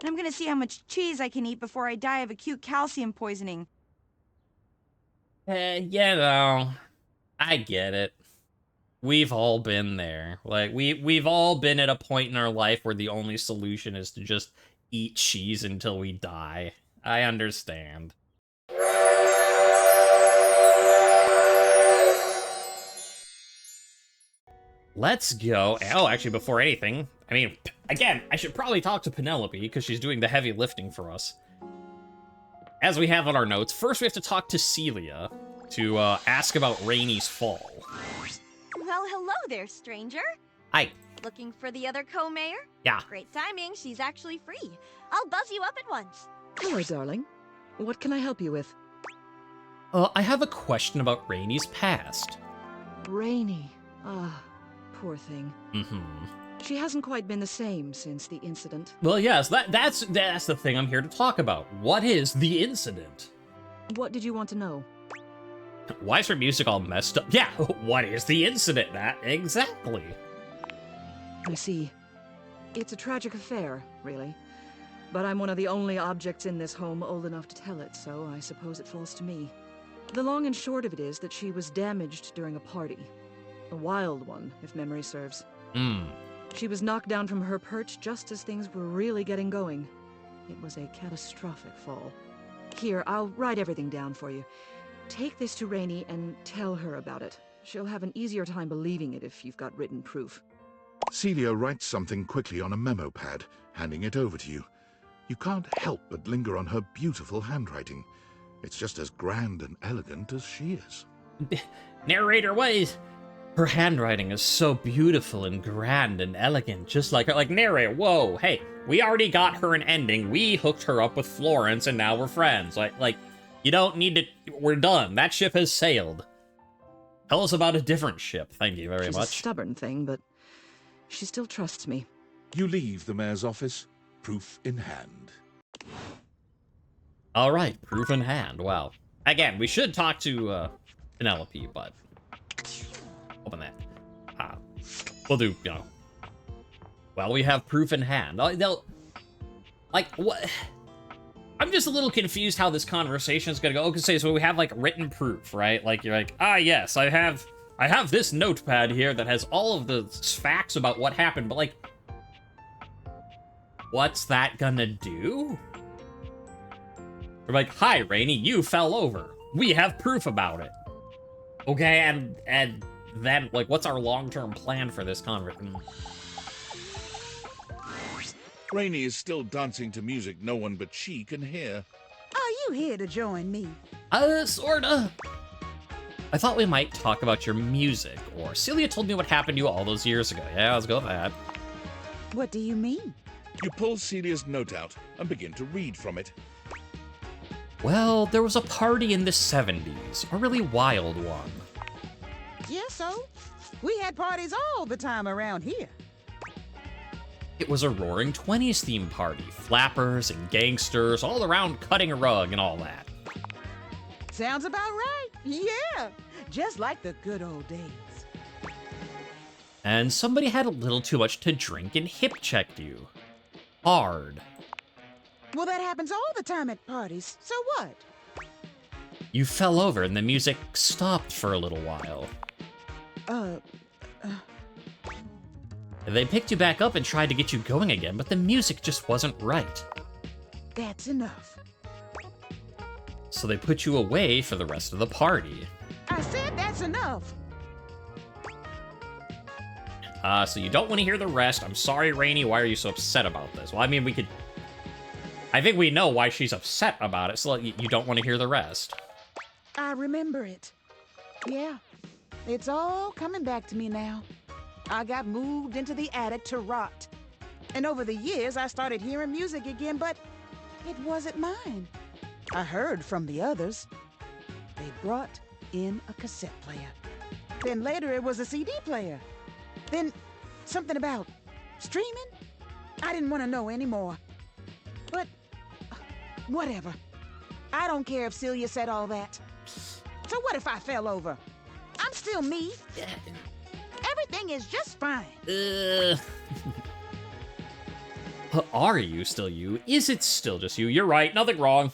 And I'm gonna see how much cheese I can eat before I die of acute calcium poisoning. I get it. We've all been there. Like, we've all been at a point in our life where the only solution is to just eat cheese until we die. I understand. Let's go. Oh, actually, before anything, I mean, again, I should probably talk to Penelope, because she's doing the heavy lifting for us. As we have on our notes, first we have to talk to Celia to ask about Rainy's fall. Well, hello there, stranger. Hi. Looking for the other co-mayor? Yeah. Great timing, she's actually free. I'll buzz you up at once. Hello, darling. What can I help you with? I have a question about Rainy's past. Rainy. Ah, poor thing. Mm-hmm. She hasn't quite been the same since the incident. Well, yes, that's the thing I'm here to talk about. What is the incident? What did you want to know? Why is her music all messed up? Yeah, what is the incident? That exactly. I see. It's a tragic affair, really. But I'm one of the only objects in this home old enough to tell it, so I suppose it falls to me. The long and short of it is that she was damaged during a party. A wild one, if memory serves. She was knocked down from her perch just as things were really getting going. It was a catastrophic fall. Here, I'll write everything down for you. Take this to Rainy and tell her about it. She'll have an easier time believing it if you've got written proof. Celia writes something quickly on a memo pad, handing it over to you. You can't help but linger on her beautiful handwriting. It's just as grand and elegant as she is. Narrator, what? Her handwriting is so beautiful and grand and elegant, just like her. Like, narrator, whoa, hey, we already got her an ending. We hooked her up with Florence, and now we're friends. Like, you don't need to. We're done. That ship has sailed. Tell us about a different ship. Thank you very She's much. a stubborn thing, but she still trusts me. You leave the mayor's office, proof in hand. All right, proof in hand. Wow. Again, we should talk to Penelope, but open that. We'll do, you know. Well, we have proof in hand. They'll, like, what? I'm just a little confused how this conversation is gonna go. Okay, so we have like written proof, right? Like, you're like, yes, I have this notepad here that has all of the facts about what happened, but like, what's that gonna do? We're like, hi, Rainy, you fell over. We have proof about it. Okay, and then, like, what's our long-term plan for this conversation? Rainy is still dancing to music no one but she can hear. Are you here to join me? Sorta. I thought we might talk about your music, or Celia told me what happened to you all those years ago. Yeah, let's go with that. What do you mean? You pull Celia's note out and begin to read from it. Well, there was a party in the 70s, a really wild one. Yeah, so? We had parties all the time around here. It was a Roaring 20s themed party. Flappers and gangsters all around cutting a rug and all that. Sounds about right. Yeah, just like the good old days. And somebody had a little too much to drink and hip-checked you. Hard. Well, that happens all the time at parties, so what? You fell over and the music stopped for a little while. They picked you back up and tried to get you going again, but the music just wasn't right. That's enough. So they put you away for the rest of the party. I said that's enough. So you don't want to hear the rest. I'm sorry, Rainy. Why are you so upset about this? Well, I mean, I think we know why she's upset about it, so you don't want to hear the rest. I remember it. Yeah, it's all coming back to me now. I got moved into the attic to rot. And over the years, I started hearing music again, but it wasn't mine. I heard from the others. They brought in a cassette player. Then later it was a CD player. Then something about streaming? I didn't want to know anymore. But whatever. I don't care if Celia said all that. So what if I fell over? I'm still me. Everything is just fine. Are you still you? Is it still just you? You're right, nothing wrong.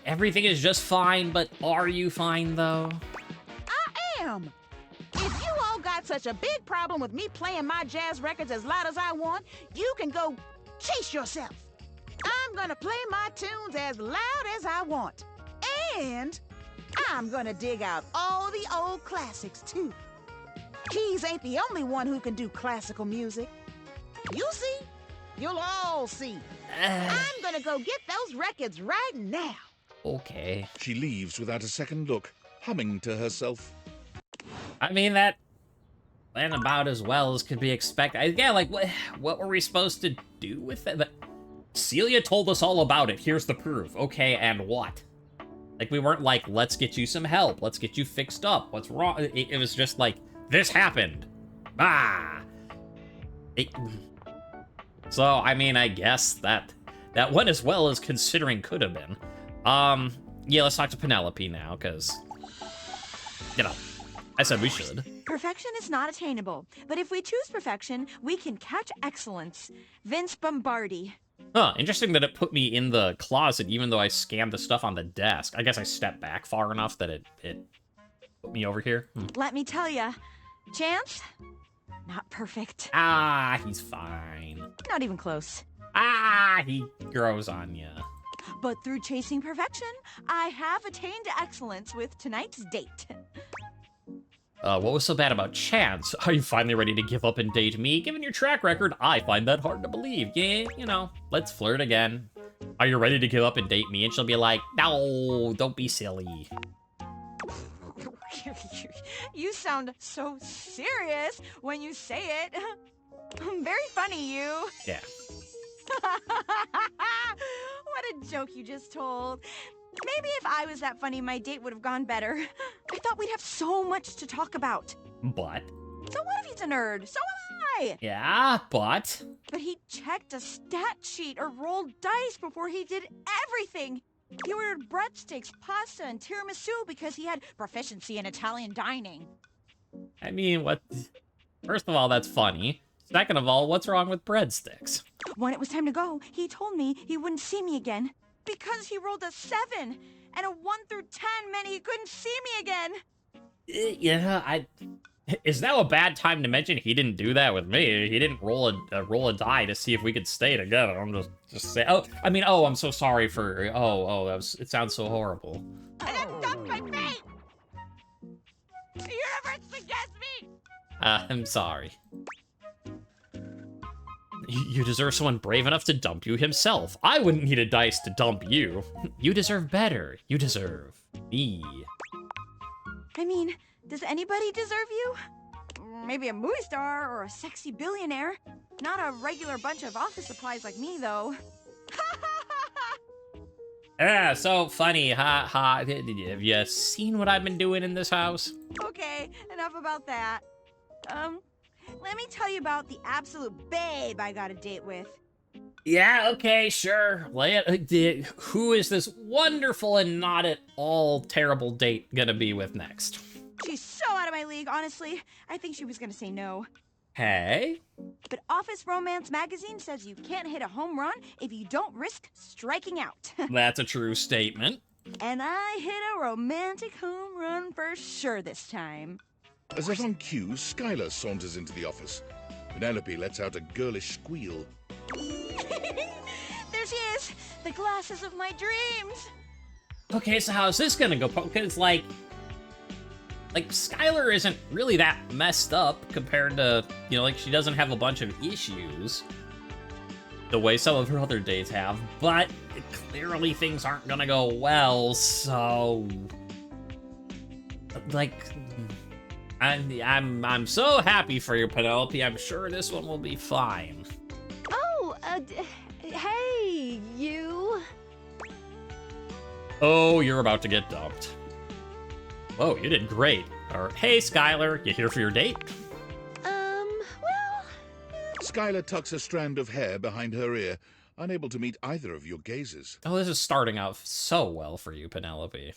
Everything is just fine, but are you fine, though? I am. If you all got such a big problem with me playing my jazz records as loud as I want, you can go chase yourself. I'm gonna play my tunes as loud as I want. And I'm gonna dig out all the old classics, too. Keys ain't the only one who can do classical music. You see? You'll all see. I'm gonna go get those records right now. Okay. She leaves without a second look, humming to herself. I mean, that went about as well as could be expected. Yeah, like, what were we supposed to do with it? But Celia told us all about it. Here's the proof. Okay, and what? Like, we weren't like, let's get you some help. Let's get you fixed up. What's wrong? It was just like, this happened. Ah. So, I mean, I guess that went as well as considering could have been. Yeah, let's talk to Penelope now, because, you know, I said we should. Perfection is not attainable, but if we choose perfection, we can catch excellence. Vince Bombardi. Huh, interesting that it put me in the closet even though I scanned the stuff on the desk. I guess I stepped back far enough that it put me over here. Let me tell ya, Chance, not perfect. Ah, he's fine. Not even close. Ah, he grows on ya. But through chasing perfection, I have attained excellence with tonight's date. What was so bad about Chance? Are you finally ready to give up and date me? Given your track record, I find that hard to believe. Yeah, you know, let's flirt again. Are you ready to give up and date me? And she'll be like, no, don't be silly. You sound so serious when you say it. Very funny, you. Yeah. What a joke you just told. Maybe if I was that funny, my date would have gone better. I thought we'd have so much to talk about. But? So what if he's a nerd? So am I! Yeah, but? But he checked a stat sheet or rolled dice before he did everything. He ordered breadsticks, pasta, and tiramisu because he had proficiency in Italian dining. I mean, what? First of all, that's funny. Second of all, what's wrong with breadsticks? When it was time to go, he told me he wouldn't see me again. Because he rolled a 7, and a 1 through 10 meant he couldn't see me again. Yeah, is now a bad time to mention he didn't do that with me? He didn't roll a die to see if we could stay together. I'm just saying. Oh, I mean, I'm so sorry for. It sounds so horrible. And then dump my fate! The universe against me! I'm sorry. You deserve someone brave enough to dump you himself. I wouldn't need a dice to dump you. You deserve better. You deserve me. I mean, does anybody deserve you? Maybe a movie star or a sexy billionaire. Not a regular bunch of office supplies like me, though. Yeah, so funny. Ha ha. Have you seen what I've been doing in this house? Okay, enough about that. Let me tell you about the absolute babe I got a date with. Yeah, okay, sure. Lay it. Who is this wonderful and not at all terrible date gonna be with next? She's so out of my league, honestly. I think she was gonna say no. Hey? But Office Romance magazine says you can't hit a home run if you don't risk striking out. That's a true statement. And I hit a romantic home run for sure this time. As if on cue, Skylar saunters into the office. Penelope lets out a girlish squeal. There she is! The glasses of my dreams! Okay, so how's this gonna go? Because, like, Skylar isn't really that messed up compared to, you know, like, she doesn't have a bunch of issues the way some of her other dates have, but clearly things aren't gonna go well, so... Like... I'm so happy for you, Penelope. I'm sure this one will be fine. Oh, hey, you. Oh, you're about to get dumped. Whoa, you did great. Or, hey, Skylar, you here for your date? Well... Skylar tucks a strand of hair behind her ear, unable to meet either of your gazes. Oh, this is starting out so well for you, Penelope.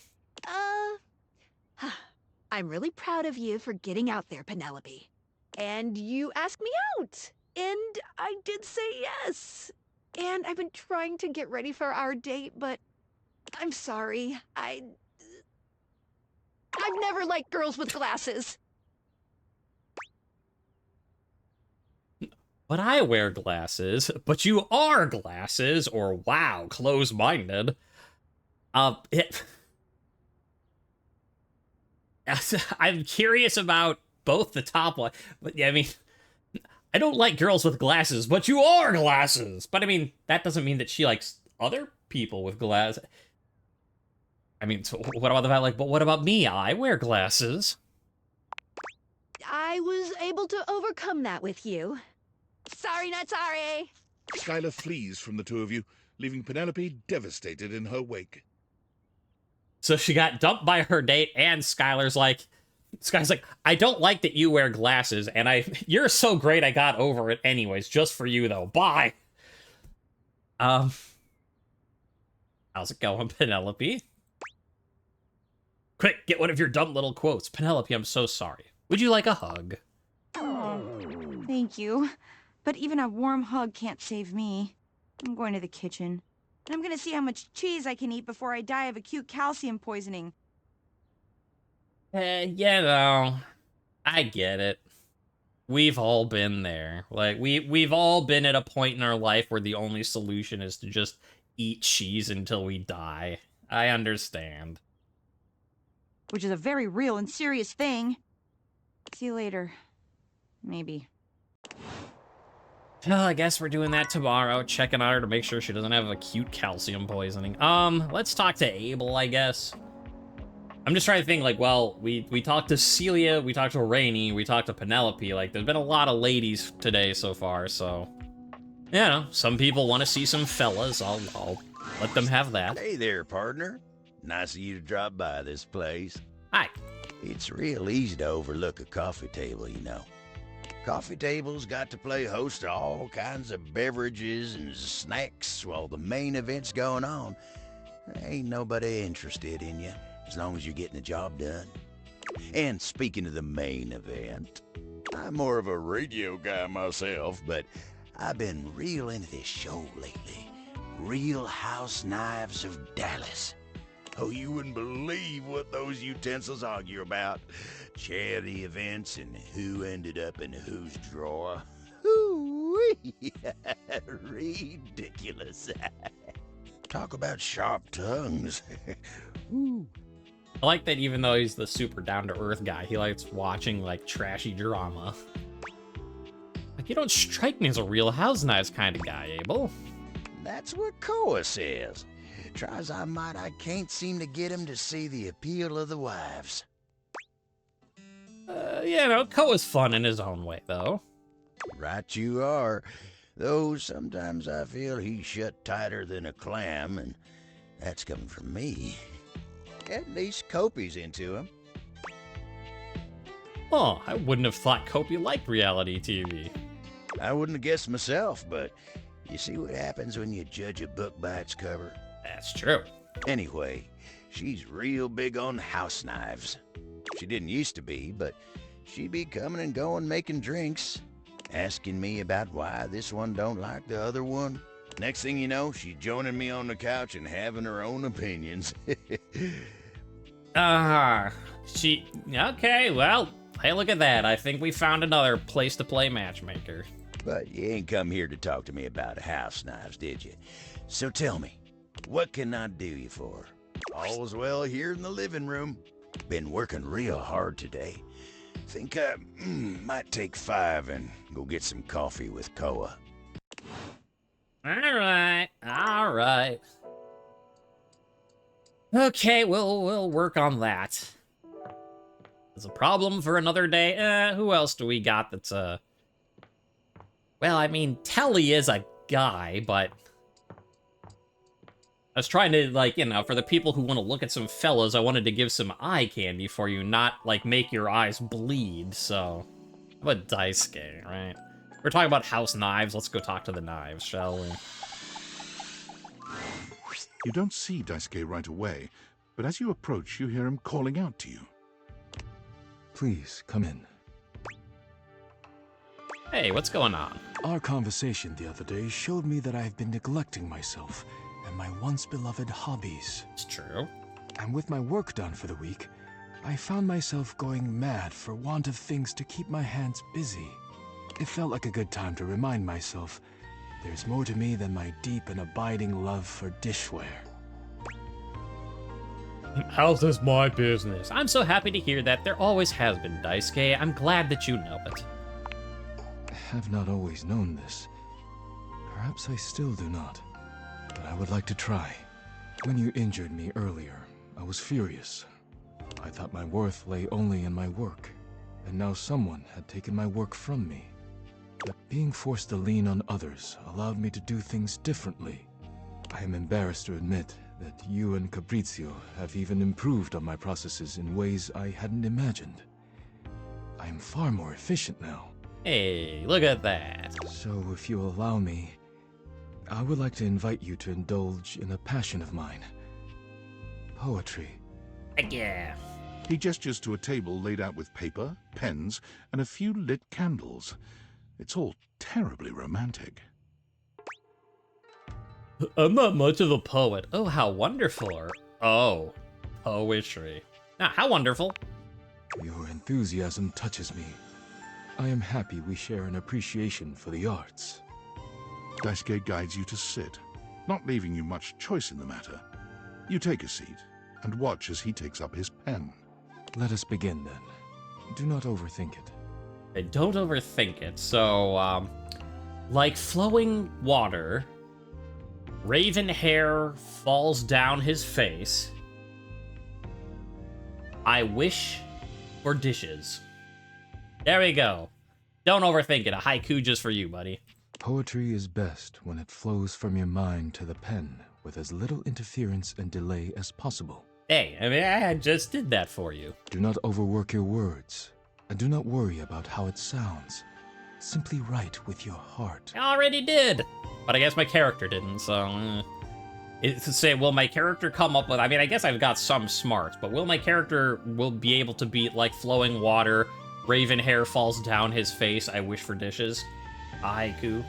I'm really proud of you for getting out there, Penelope. And you asked me out. And I did say yes. And I've been trying to get ready for our date, but I'm sorry. I've never liked girls with glasses. But I wear glasses, but you are glasses, or wow, close-minded. I'm curious about both the top one, but yeah, I mean, I don't like girls with glasses, but you are glasses. But I mean, that doesn't mean that she likes other people with glasses. I mean, so what about the fact, like, but what about me? I wear glasses. I was able to overcome that with you. Sorry, not sorry. Skylar flees from the two of you, leaving Penelope devastated in her wake. So she got dumped by her date, and Skylar's like, I don't like that you wear glasses, and you're so great I got over it anyways, just for you though. Bye. How's it going, Penelope? Quick, get one of your dumb little quotes. Penelope, I'm so sorry. Would you like a hug? Oh, thank you. But even a warm hug can't save me. I'm going to the kitchen. And I'm gonna see how much cheese I can eat before I die of acute calcium poisoning. You know, I get it. We've all been there. Like, we've all been at a point in our life where the only solution is to just eat cheese until we die. I understand. Which is a very real and serious thing. See you later. Maybe. Well, I guess we're doing that tomorrow, checking on her to make sure she doesn't have acute calcium poisoning. Let's talk to Abel, I guess. I'm just trying to think, like, well, we talked to Celia, we talked to Rainey, we talked to Penelope. Like, there's been a lot of ladies today so far, so... You know, some people want to see some fellas. I'll let them have that. Hey there, partner. Nice of you to drop by this place. Hi. It's real easy to overlook a coffee table, you know. Coffee tables got to play host to all kinds of beverages and snacks while the main event's going on. There ain't nobody interested in you, as long as you're getting the job done. And speaking of the main event, I'm more of a radio guy myself, but I've been real into this show lately. Real House Knives of Dallas. Oh, you wouldn't believe what those utensils argue about. Charity events and who ended up in whose drawer. Ooh-wee. Ridiculous. Talk about sharp tongues. Ooh. I like that even though he's the super down-to-earth guy, he likes watching, like, trashy drama. Like, you don't strike me as a Real Housewives kind of guy, Abel. That's what Koa says. Try as I might, I can't seem to get him to see the appeal of the wives. You know, Koa's fun in his own way, though. Right you are. Though sometimes I feel he's shut tighter than a clam, and that's coming from me. At least Kopi's into him. Oh, I wouldn't have thought Kopi liked reality TV. I wouldn't have guessed myself, but you see what happens when you judge a book by its cover? That's true. Anyway, she's real big on house knives. She didn't used to be, but she'd be coming and going making drinks, asking me about why this one don't like the other one. Next thing you know, she's joining me on the couch and having her own opinions. Okay, well, hey, look at that. I think we found another place to play matchmaker. But you ain't come here to talk to me about house knives, did you? So tell me, what can I do you for? All's well here in the living room. Been working real hard today. Think I might take 5 and go get some coffee with Koa. All right. Okay, we'll work on that. It's a problem for another day. Who else do we got that's well, I mean, Telly is a guy, but I was trying to, like, you know, for the people who want to look at some fellas, I wanted to give some eye candy for you, not, like, make your eyes bleed, so... How about Daisuke, right? We're talking about house knives, let's go talk to the knives, shall we? You don't see Daisuke right away, but as you approach, you hear him calling out to you. Please, come in. Hey, what's going on? Our conversation the other day showed me that I have been neglecting myself and my once beloved hobbies. It's true. And with my work done for the week, I found myself going mad for want of things to keep my hands busy. It felt like a good time to remind myself there's more to me than my deep and abiding love for dishware. How's this my business? I'm so happy to hear that. There always has been, Daisuke. I'm glad that you know it. I have not always known this. Perhaps I still do not. But I would like to try. When you injured me earlier, I was furious. I thought my worth lay only in my work, and now someone had taken my work from me. But being forced to lean on others allowed me to do things differently. I am embarrassed to admit that you and Capriccio have even improved on my processes in ways I hadn't imagined. I am far more efficient now. Hey, look at that. So if you allow me, I would like to invite you to indulge in a passion of mine. Poetry. Heck yeah. He gestures to a table laid out with paper, pens, and a few lit candles. It's all terribly romantic. I'm not much of a poet. Oh, how wonderful. Oh, poetry. Now, how wonderful. Your enthusiasm touches me. I am happy we share an appreciation for the arts. Daisuke guides you to sit, not leaving you much choice in the matter. You take a seat and watch as he takes up his pen. Let us begin then. Do not overthink it. Hey, don't overthink it. So, like flowing water, raven hair falls down his face. I wish for dishes. There we go. Don't overthink it. A haiku just for you, buddy. Poetry is best when it flows from your mind to the pen with as little interference and delay as possible. Hey, I mean, I just did that for you. Do not overwork your words, and do not worry about how it sounds. Simply write with your heart. I already did, but I guess my character didn't, so... It's to say, will my character come up with... I mean, I guess I've got some smarts, but will my character be able to beat, like, flowing water, raven hair falls down his face, I wish for dishes? A haiku.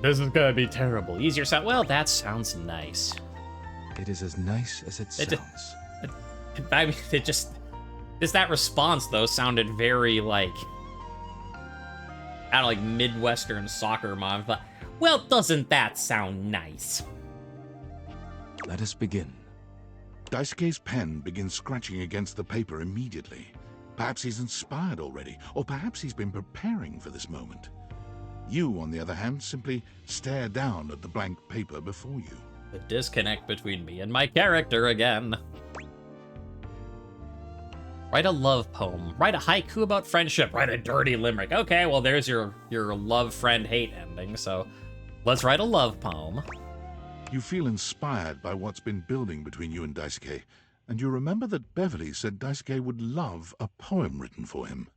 This is gonna be terrible. Easier sound. Well, that sounds nice. It is as nice as it sounds. I mean, that response, though, sounded very, like... I don't know, like, Midwestern soccer mom. But, well, doesn't that sound nice? Let us begin. Daisuke's pen begins scratching against the paper immediately. Perhaps he's inspired already, or perhaps he's been preparing for this moment. You, on the other hand, simply stare down at the blank paper before you. The disconnect between me and my character again. Write a love poem. Write a haiku about friendship. Write a dirty limerick. Okay, well, there's your love, friend, hate ending, so let's write a love poem. You feel inspired by what's been building between you and Daisuke, and you remember that Beverly said Daisuke would love a poem written for him.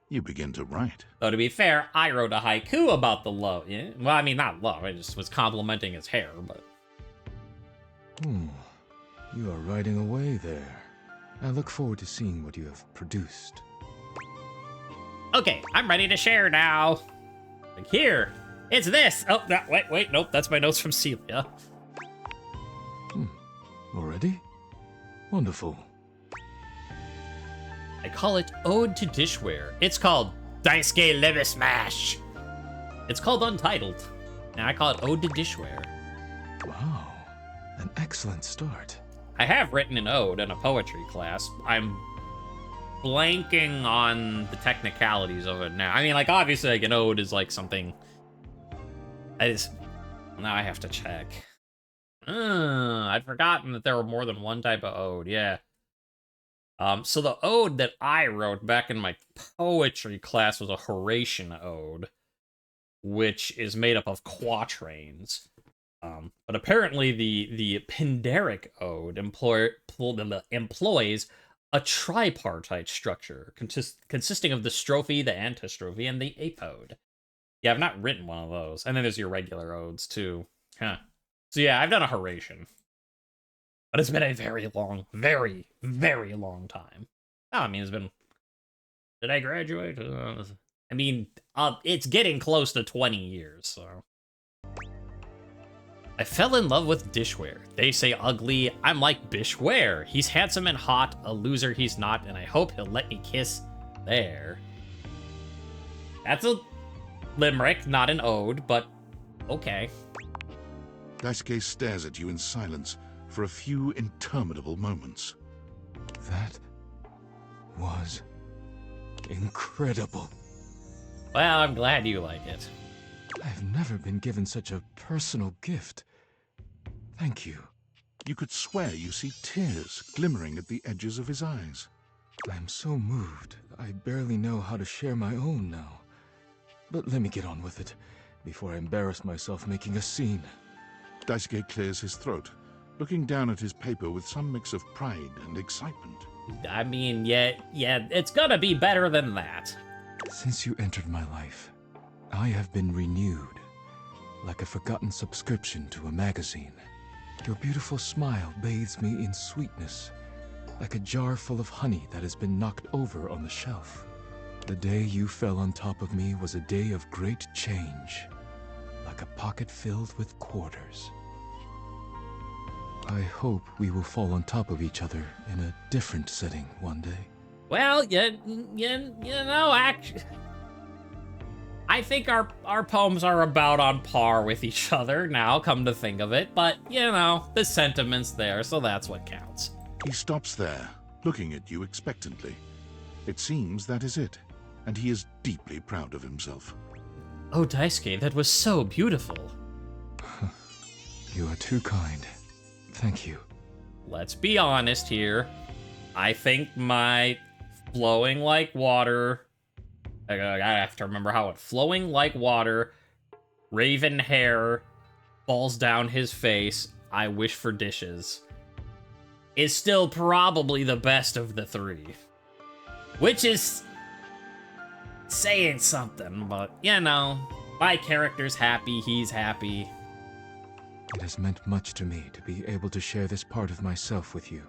You begin to write. Though, to be fair, I wrote a haiku about the love. Yeah? Well, I mean, not love. I just was complimenting his hair, but... You are writing away there. I look forward to seeing what you have produced. Okay, I'm ready to share now. Like, here, it's this. Oh, wait, nope, that's my notes from Celia. Already? Wonderful. I call it Ode to Dishware. It's called Daisuke Leve Smash. It's called Untitled. Now I call it Ode to Dishware. Wow, an excellent start. I have written an ode in a poetry class. I'm blanking on the technicalities of it now. I mean, like, obviously, like, an ode is, like, something... Now I have to check. I'd forgotten that there were more than one type of ode, yeah. So the ode that I wrote back in my poetry class was a Horatian ode, which is made up of quatrains. But apparently the Pindaric ode employs a tripartite structure consisting of the strophe, the antistrophe, and the apode. Yeah, I've not written one of those. And then there's your regular odes, too. Huh. So yeah, I've done a Horatian. But it's been a very long, very, very long time. Oh, I mean, it's been... Did I graduate? I mean, it's getting close to 20 years, so... I fell in love with Dishware. They say ugly, I'm like Bishware. He's handsome and hot, a loser he's not, and I hope he'll let me kiss there. That's a limerick, not an ode, but okay. Daisuke stares at you in silence for a few interminable moments. That was incredible. Well, I'm glad you like it. I've never been given such a personal gift. Thank you. You could swear you see tears glimmering at the edges of his eyes. I'm so moved, I barely know how to share my own now. But let me get on with it, before I embarrass myself making a scene. Daisuke clears his throat, looking down at his paper with some mix of pride and excitement. I mean, yeah, it's gonna be better than that. Since you entered my life, I have been renewed, like a forgotten subscription to a magazine. Your beautiful smile bathes me in sweetness, like a jar full of honey that has been knocked over on the shelf. The day you fell on top of me was a day of great change, like a pocket filled with quarters. I hope we will fall on top of each other in a different setting one day. Well, you know, actually, I think our poems are about on par with each other now, come to think of it, but, you know, the sentiment's there, so that's what counts. He stops there, looking at you expectantly. It seems that is it, and he is deeply proud of himself. Oh, Daisuke, that was so beautiful. You are too kind. Thank you. Let's be honest here. I think my flowing like water... I have to remember how it... Flowing like water, raven hair, falls down his face, I wish for dishes, is still probably the best of the three. Which is... saying something, but, you know, my character's happy, he's happy. It has meant much to me to be able to share this part of myself with you.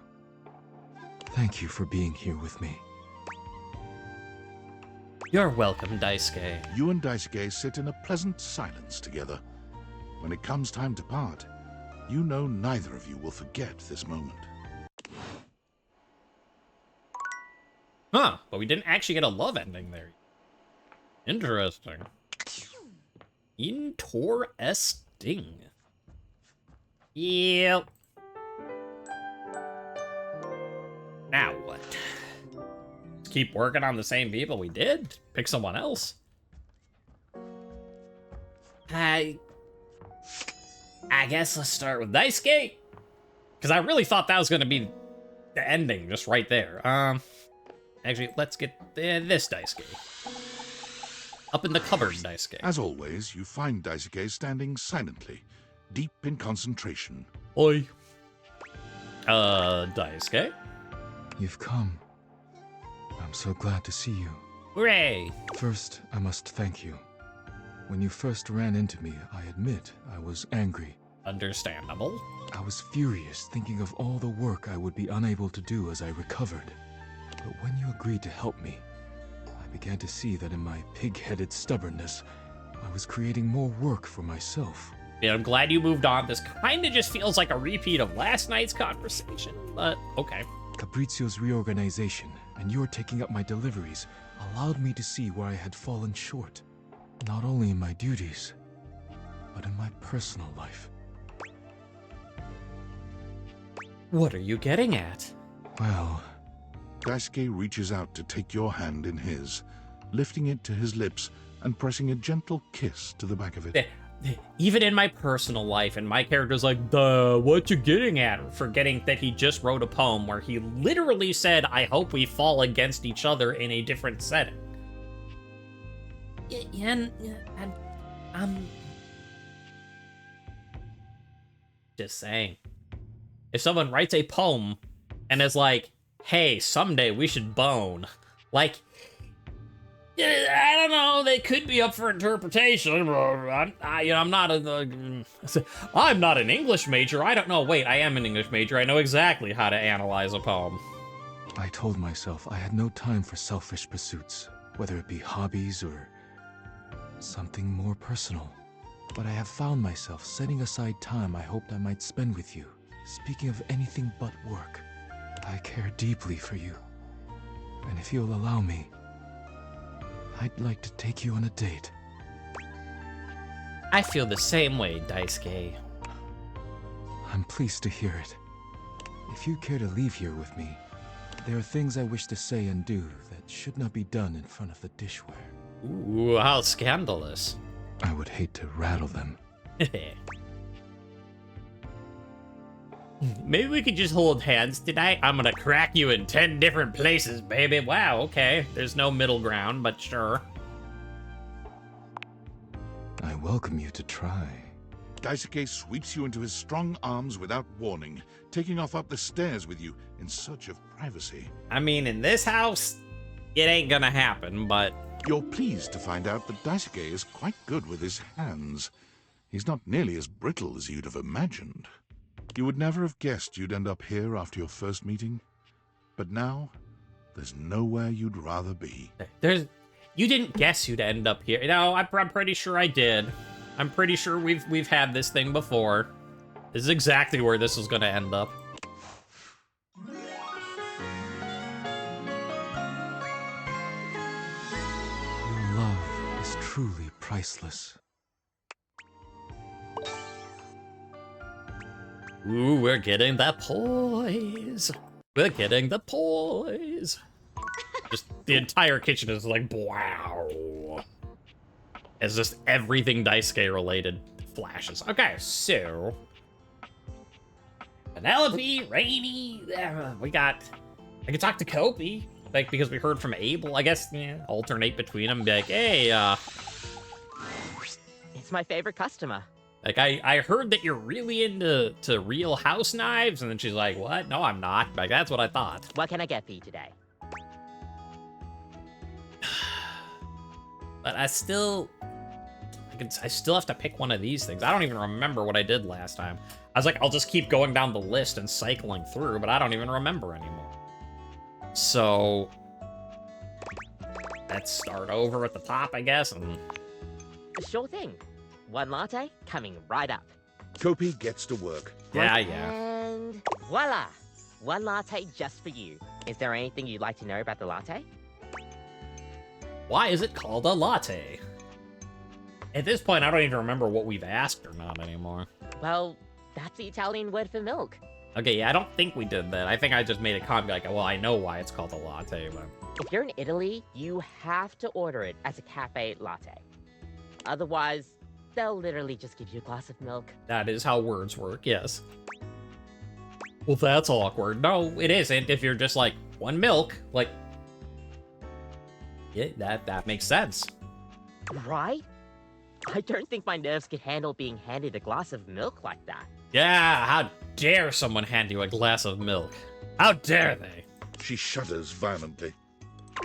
Thank you for being here with me. You're welcome, Daisuke. You and Daisuke sit in a pleasant silence together. When it comes time to part, you know neither of you will forget this moment. Huh, but we didn't actually get a love ending there. Interesting. Interesting. Yep. Now what? Let's keep working on the same people we did? Pick someone else? I guess let's start with Daisuke. Because I really thought that was going to be the ending, just right there. Actually, let's get this Daisuke. Up in the cupboard, Daisuke. As always, you find Daisuke standing silently, deep in concentration. Oi. Daisuke? You've come. I'm so glad to see you. Hooray! First, I must thank you. When you first ran into me, I admit I was angry. Understandable. I was furious, thinking of all the work I would be unable to do as I recovered. But when you agreed to help me, I began to see that in my pig-headed stubbornness, I was creating more work for myself. Yeah, I'm glad you moved on. This kinda just feels like a repeat of last night's conversation, but okay. Capriccio's reorganization and your taking up my deliveries allowed me to see where I had fallen short. Not only in my duties, but in my personal life. What are you getting at? Well... Daisuke reaches out to take your hand in his, lifting it to his lips and pressing a gentle kiss to the back of it. Even in my personal life, and my character's like, duh, what you getting at? Forgetting that he just wrote a poem where he literally said, I hope we fall against each other in a different setting. I'm just saying. If someone writes a poem and is like, hey, someday we should bone, like, I don't know. They could be up for interpretation. I'm not I'm not an English major. I don't know. Wait, I am an English major. I know exactly how to analyze a poem. I told myself I had no time for selfish pursuits, whether it be hobbies or something more personal. But I have found myself setting aside time I hoped I might spend with you. Speaking of anything but work, I care deeply for you. And if you'll allow me, I'd like to take you on a date. I feel the same way, Daisuke. I'm pleased to hear it. If you care to leave here with me, there are things I wish to say and do that should not be done in front of the dishware. Ooh, how scandalous. I would hate to rattle them. Maybe we could just hold hands tonight. I'm gonna crack you in 10 different places, baby. Wow, okay. There's no middle ground, but sure. I welcome you to try. Daisuke sweeps you into his strong arms without warning, taking off up the stairs with you in search of privacy. I mean, in this house, it ain't gonna happen, but... You're pleased to find out that Daisuke is quite good with his hands. He's not nearly as brittle as you'd have imagined. You would never have guessed you'd end up here after your first meeting. But now, there's nowhere you'd rather be. You didn't guess you'd end up here. No, I'm pretty sure I did. I'm pretty sure we've had this thing before. This is exactly where this is gonna end up. Your love is truly priceless. Ooh, we're getting the poise. We're getting the poise. Just the entire kitchen is like, wow. It's just everything Daisuke related flashes. Okay, so Penelope, Rainy, we got. I could talk to Kopi, like because we heard from Abel. I guess alternate between them. Be like, hey, it's my favorite customer. like I heard that you're really into real house knives, and then she's like, what? No, I'm not. Like that's what I thought. What can I get for you today? But I still have to pick one of these things. I don't even remember what I did last time. I was like, I'll just keep going down the list and cycling through, but I don't even remember anymore. So let's start over at the top, I guess. And Sure thing. One latte coming right up. Kopi gets to work. yeah. And voila! One latte just for you. Is there anything you'd like to know about the latte? Why is it called a latte? At this point, I don't even remember what we've asked or not anymore. Well, that's the Italian word for milk. Okay, yeah, I don't think we did that. I think I just made a comment like, well, I know why it's called a latte, but... If you're in Italy, you have to order it as a cafe latte. Otherwise, they'll literally just give you a glass of milk. That is how words work, yes. Well, that's awkward. No, it isn't. If you're just like, one milk, like... Yeah, that makes sense. Right? I don't think my nerves could handle being handed a glass of milk like that. Yeah, how dare someone hand you a glass of milk? How dare they? She shudders violently.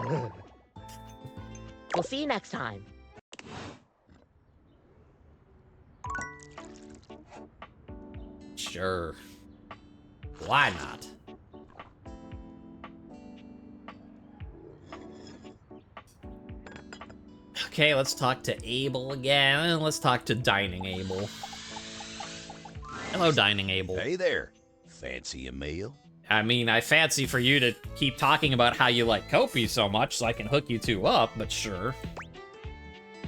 We'll see you next time. Sure. Why not? Okay, let's talk to Abel again. Let's talk to Dining Abel. Hello, Dining Abel. Hey there. Fancy a meal? I mean, I fancy for you to keep talking about how you like Kopi so much so I can hook you two up, but sure.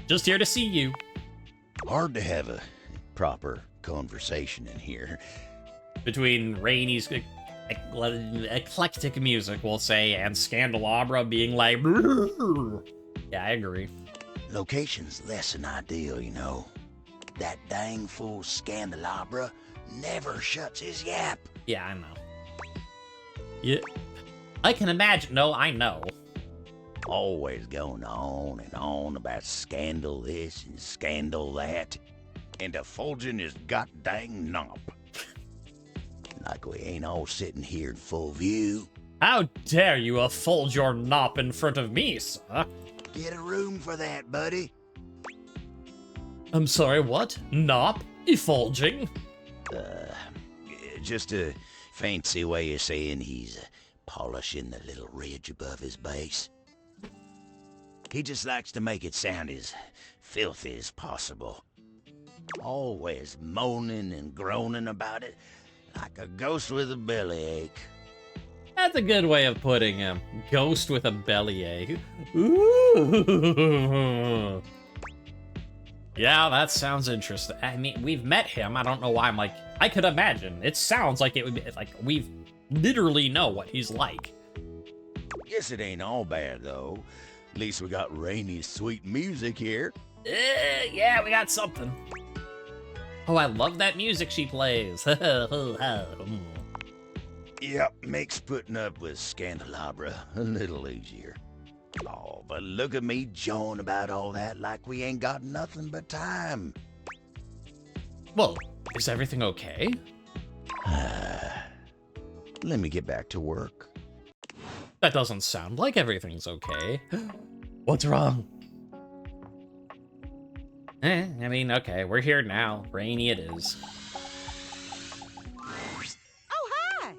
Just here to see you. Hard to have a proper conversation in here. Between Rainy's eclectic music, we'll say, and Scandelabra being like... Yeah, I agree. Location's less than ideal, you know. That dang fool Scandelabra never shuts his yap. Yeah, I know. Yeah, I can imagine. No, I know. Always going on and on about scandal this and scandal that. And effulging his goddamn knob. Like we ain't all sitting here in full view. How dare you effulge your nop in front of me, sir? Get a room for that, buddy. I'm sorry, what? Not effulging? Just a fancy way of saying he's polishing the little ridge above his base. He just likes to make it sound as filthy as possible. Always moaning and groaning about it, like a ghost with a bellyache. That's a good way of putting him. Ghost with a bellyache. Ooh. Yeah, that sounds interesting. I mean, we've met him. I don't know why I'm like, I could imagine. It sounds like it would be, like, we literally know what he's like. Guess it ain't all bad, though. At least we got Rainy's sweet music here. Yeah, we got something. Oh, I love that music she plays. Yep, makes putting up with Scandelabra a little easier. Oh, but look at me jawing about all that like we ain't got nothing but time. Well, is everything okay? Let me get back to work. That doesn't sound like everything's okay. What's wrong? I mean, okay, we're here now. Rainy it is. Oh, hi!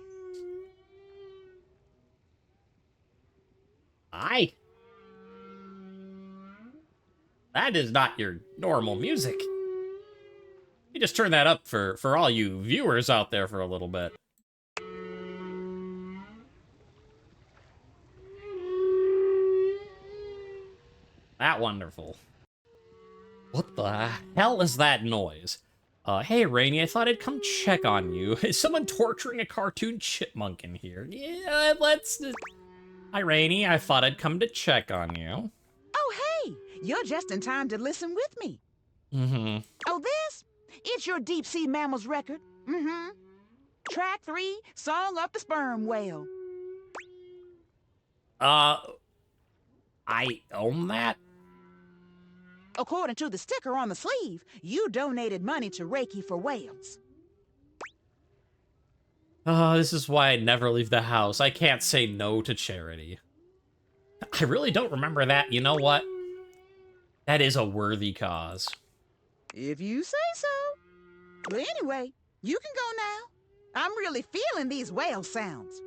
Hi. That is not your normal music. You just turn that up for all you viewers out there for a little bit. That wonderful. What the hell is that noise? Hey, Rainy, I thought I'd come check on you. Is someone torturing a cartoon chipmunk in here? Yeah, let's... Hi, Rainy, I thought I'd come to check on you. Oh, hey! You're just in time to listen with me. Mm-hmm. Oh, this? It's your deep-sea mammals record. Mm-hmm. Track 3, Song of the Sperm Whale. I own that? According to the sticker on the sleeve, you donated money to Reiki for whales. Oh, this is why I never leave the house. I can't say no to charity. I really don't remember that. You know what? That is a worthy cause. If you say so. But anyway, you can go now. I'm really feeling these whale sounds.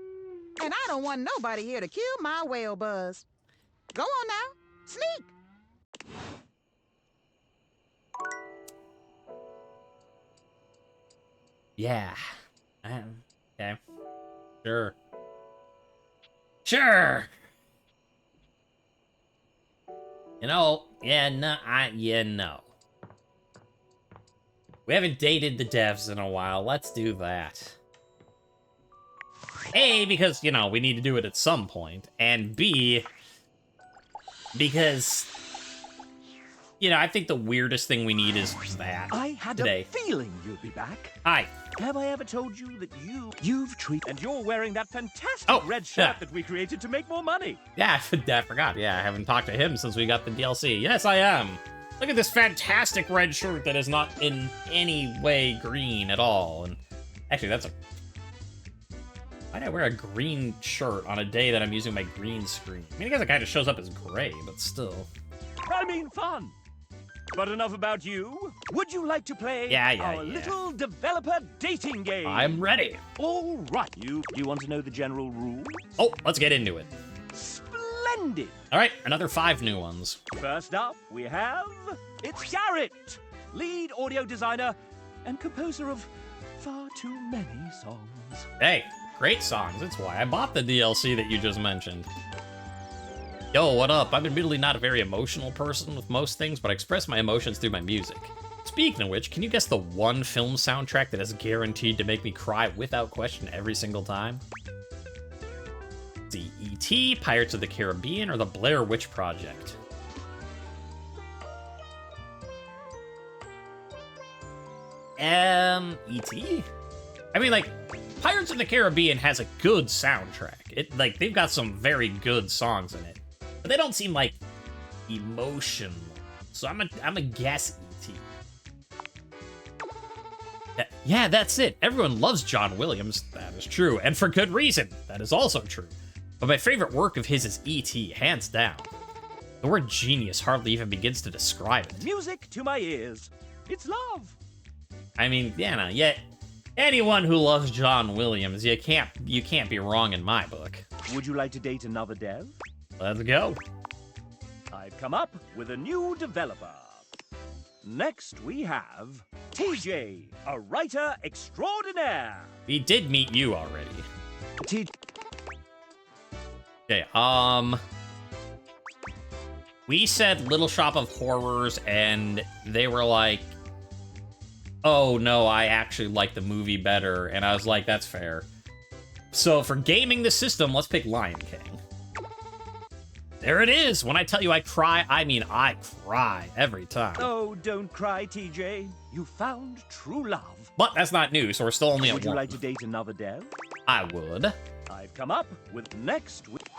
And I don't want nobody here to kill my whale buzz. Go on now. Sneak. Yeah. Okay. Sure. Sure! You know, yeah, no, We haven't dated the devs in a while. Let's do that. A, because, you know, we need to do it at some point. And B, because... You know, I think the weirdest thing we need is that. I had today. A feeling you'd be back. Hi. Have I ever told you that you've treated... And you're wearing that fantastic red shirt yeah. that we created to make more money. Yeah, I forgot. Yeah, I haven't talked to him since we got the DLC. Yes, I am. Look at this fantastic red shirt that is not in any way green at all. And actually, that's a... Why did I wear a green shirt on a day that I'm using my green screen? I mean, I guess it kind of shows up as gray, but still. I mean fun. But enough about you. Would you like to play our little developer dating game? I'm ready. All right. You want to know the general rules? Oh, let's get into it. Splendid. All right, another 5 new ones. First up, we have... It's Garrett, lead audio designer and composer of far too many songs. Hey, great songs. That's why I bought the DLC that you just mentioned. Yo, what up? I'm admittedly not a very emotional person with most things, but I express my emotions through my music. Speaking of which, can you guess the one film soundtrack that is guaranteed to make me cry without question every single time? The E.T., Pirates of the Caribbean, or the Blair Witch Project? E.T.? I mean, like, Pirates of the Caribbean has a good soundtrack. They've got some very good songs in it. But they don't seem, like, emotional. So I'm a guess E.T. Yeah, that's it. Everyone loves John Williams. That is true. And for good reason. That is also true. But my favorite work of his is E.T., hands down. The word genius hardly even begins to describe it. Music to my ears. It's love. I mean, yet anyone who loves John Williams, you can't be wrong in my book. Would you like to date another dev? Let's go. I've come up with a new developer. Next we have TJ, a writer extraordinaire. We did meet you already. TJ. Okay, we said Little Shop of Horrors, and they were like, oh no, I actually like the movie better, and I was like, that's fair. So for gaming the system, let's pick Lion King. There it is! When I tell you I cry, I mean I cry every time. Oh, don't cry, TJ. You found true love. But that's not new, so we're still only at 1. Would you like to date another dev? I would. I've come up with next week.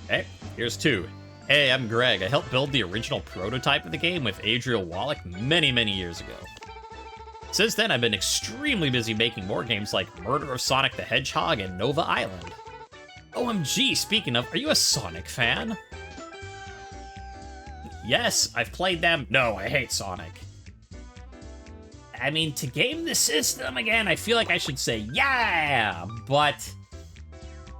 Okay, here's 2. Hey, I'm Greg. I helped build the original prototype of the game with Adriel Wallach many, many years ago. Since then, I've been extremely busy making more games like Murder of Sonic the Hedgehog and Nova Island. OMG, speaking of, are you a Sonic fan? Yes, I've played them. No, I hate Sonic. I mean, to game the system again, I feel like I should say yeah, but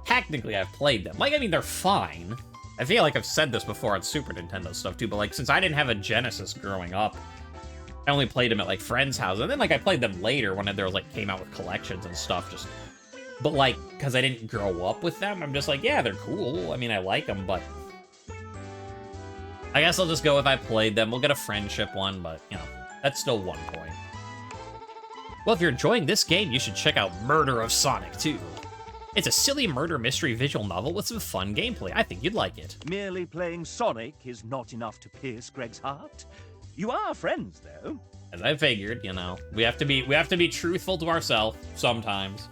technically I've played them. Like, I mean, they're fine. I feel like I've said this before on Super Nintendo stuff too, but like, since I didn't have a Genesis growing up, I only played them at like friends' houses, and then like I played them later when there was like came out with collections and stuff, just... But, like, because I didn't grow up with them, I'm just like, yeah, they're cool. I mean, I like them, but... I guess I'll just go with I played them. We'll get a friendship one, but, you know, that's still 1 point. Well, if you're enjoying this game, you should check out Murder of Sonic 2. It's a silly murder mystery visual novel with some fun gameplay. I think you'd like it. Merely playing Sonic is not enough to pierce Greg's heart. You are friends, though. As I figured, you know, we have to be truthful to ourselves sometimes.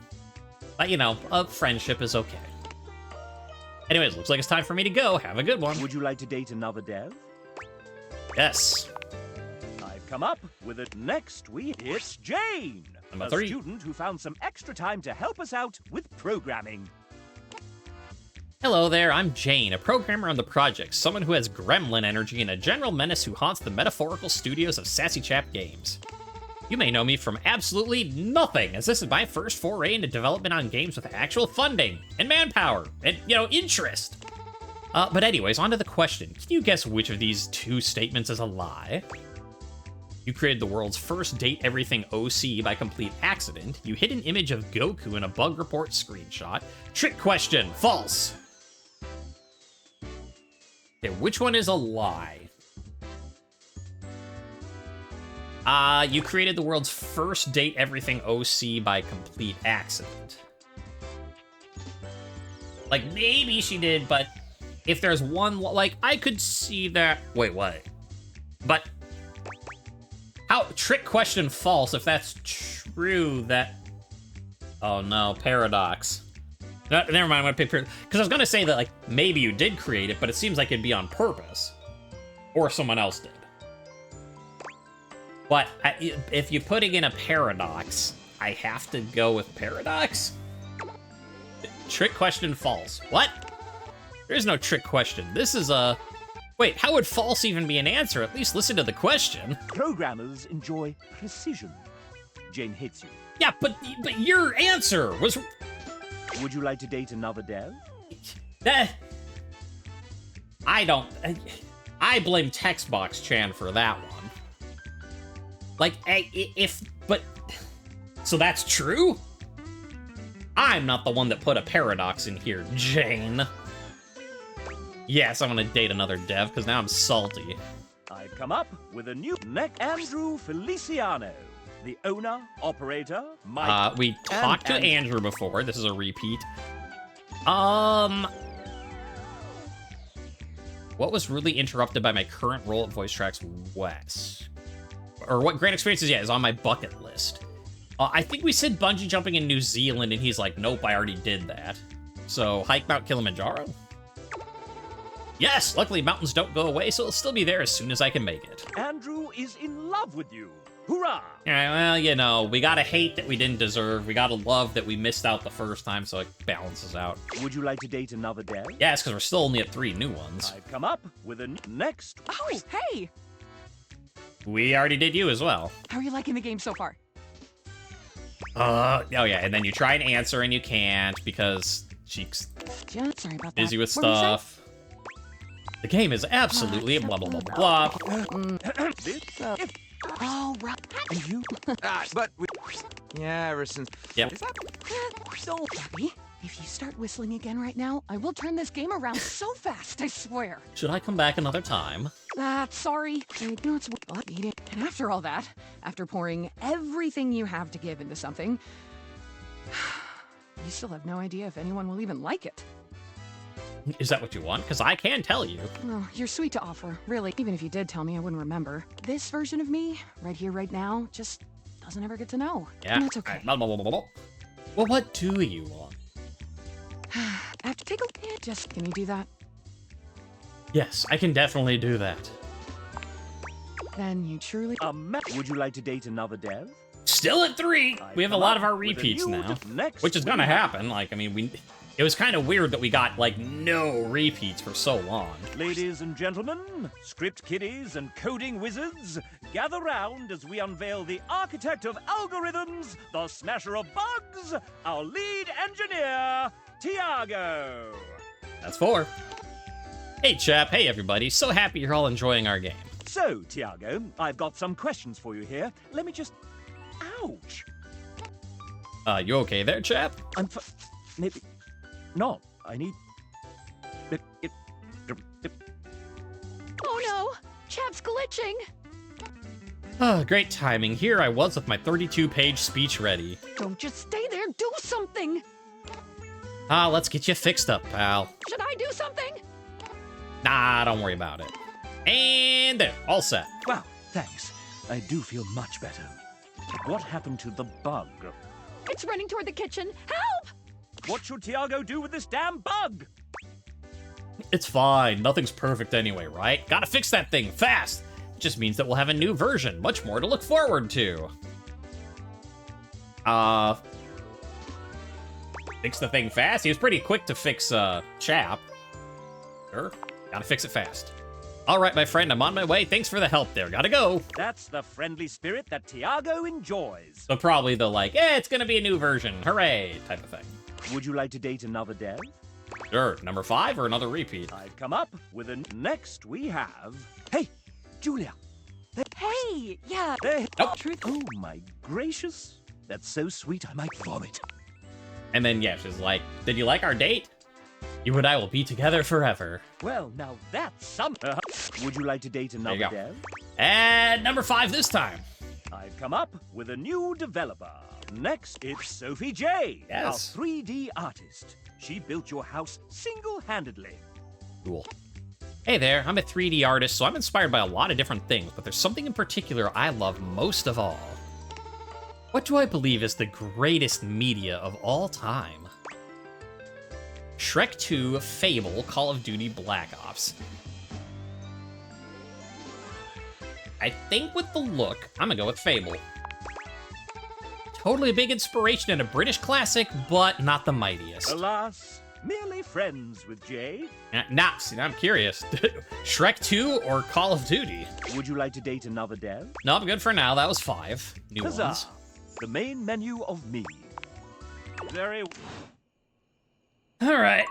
But, you know, a friendship is okay. Anyways, looks like it's time for me to go. Have a good one. Would you like to date another dev? Yes. I've come up with it next week. It's Jane, Number a 3. student who found some extra time to help us out with programming. Hello there, I'm Jane, a programmer on the project, someone who has gremlin energy and a general menace who haunts the metaphorical studios of Sassy Chap Games. You may know me from absolutely nothing, as this is my first foray into development on games with actual funding, and manpower, and, you know, interest. But anyways, on to the question. Can you guess which of these 2 statements is a lie? You created the world's first Date Everything OC by complete accident. You hid an image of Goku in a bug report screenshot. Trick question, false. Okay, which one is a lie? You created the world's first Date Everything OC by complete accident. Like, maybe she did, but if there's one, like, I could see that... Wait, what? But... How... Trick question false, if that's true, that... Oh, no, paradox. No, never mind, I'm gonna pick... Because I was gonna say that, like, maybe you did create it, but it seems like it'd be on purpose. Or someone else did. But if you're putting in a paradox, I have to go with paradox? Trick question false. What? There's no trick question. This is a... Wait, how would false even be an answer? At least listen to the question. Programmers enjoy precision. Jane hates you. Yeah, but your answer was... Would you like to date another dev? I don't... I blame Textbox Chan for that one. Like, but... So that's true? I'm not the one that put a paradox in here, Jane. Yes, I'm gonna date another dev, because now I'm salty. I've come up with a new Andrew Feliciano, the owner, operator, Mike. We talked to Andrew before. This is a repeat. What was really interrupted by my current role at Voice Tracks West? Or what great experiences, yeah, is on my bucket list. I think we said bungee jumping in New Zealand, and he's like, nope, I already did that. So, hike Mount Kilimanjaro? Yes, luckily mountains don't go away, so it'll still be there as soon as I can make it. Andrew is in love with you. Hurrah! Alright, well, you know, we gotta hate that we didn't deserve. We gotta love that we missed out the first time, so it balances out. Would you like to date another dev? Yeah, it's because we're still only at 3 new ones. I've come up with a next. Oh, hey! We already did you as well. How are you liking the game so far? Oh yeah, and then you try and answer and you can't because she's Sorry about that. busy with What were you saying? stuff. The game is absolutely blah blah blah blah blah. Oh, right. And you? Yeah, ever since... Yep. Don't worry. If you start whistling again right now, I will turn this game around so fast, I swear. Should I come back another time? Sorry. I know it's what eating. And after all that, after pouring everything you have to give into something, you still have no idea if anyone will even like it. Is that what you want? Because I can tell you. Well, you're sweet to offer, really. Even if you did tell me, I wouldn't remember. This version of me, right here, right now, just doesn't ever get to know. Yeah. And that's okay. Alright, blah, blah, blah, blah, blah. Well, what do you want? I have to take a... Just, can you do that? Yes, I can definitely do that. Then you truly... Would you like to date another dev? Still at 3! We have a come lot of up our with a repeats new now. next Which is we gonna have. happen. Like, I mean, it was kind of weird that we got, like, no repeats for so long. Ladies and gentlemen, script kiddies and coding wizards, gather round as we unveil the architect of algorithms, the smasher of bugs, our lead engineer, Tiago. That's 4. Hey, chap. Hey, everybody. So happy you're all enjoying our game. So, Tiago, I've got some questions for you here. Let me just... Ouch! You okay there, chap? Maybe... No, I need... Oh no! Chap's glitching! Great timing. Here I was with my 32-page speech ready. Don't just stay there, do something! Let's get you fixed up, pal. Should I do something? Nah, don't worry about it. And there, all set. Wow, thanks. I do feel much better. What happened to the bug? It's running toward the kitchen. Help! What should Tiago do with this damn bug? It's fine. Nothing's perfect anyway, right? Gotta fix that thing fast. It just means that we'll have a new version. Much more to look forward to. Fix the thing fast? He was pretty quick to fix, Chap. Sure. Gotta fix it fast. All right, my friend, I'm on my way. Thanks for the help there. Gotta go. That's the friendly spirit that Tiago enjoys. So probably the like, it's gonna be a new version. Hooray, type of thing. Would you like to date another dev? Sure. Number 5 or another repeat? I've come up with a... Next we have... Hey, Julia. Hey, yeah. Hey. Nope. Oh my gracious. That's so sweet I might vomit. And then, yeah, she's like, did you like our date? You and I will be together forever. Well, now that's something. Would you like to date another There you go. dev? And number 5 this time. I've come up with a new developer. Next, it's Sophie J, Yes. our 3D artist. She built your house single-handedly. Cool. Hey there, I'm a 3D artist, so I'm inspired by a lot of different things, but there's something in particular I love most of all. What do I believe is the greatest media of all time? Shrek 2, Fable, Call of Duty, Black Ops. I think with the look, I'm gonna go with Fable. Totally a big inspiration and a British classic, but not the mightiest. Alas, merely friends with Jay. Nah, see, I'm curious. Shrek 2 or Call of Duty? Would you like to date another dev? No, I'm good for now. That was 5 new Huzzah! ones. The main menu of me. Very... All right.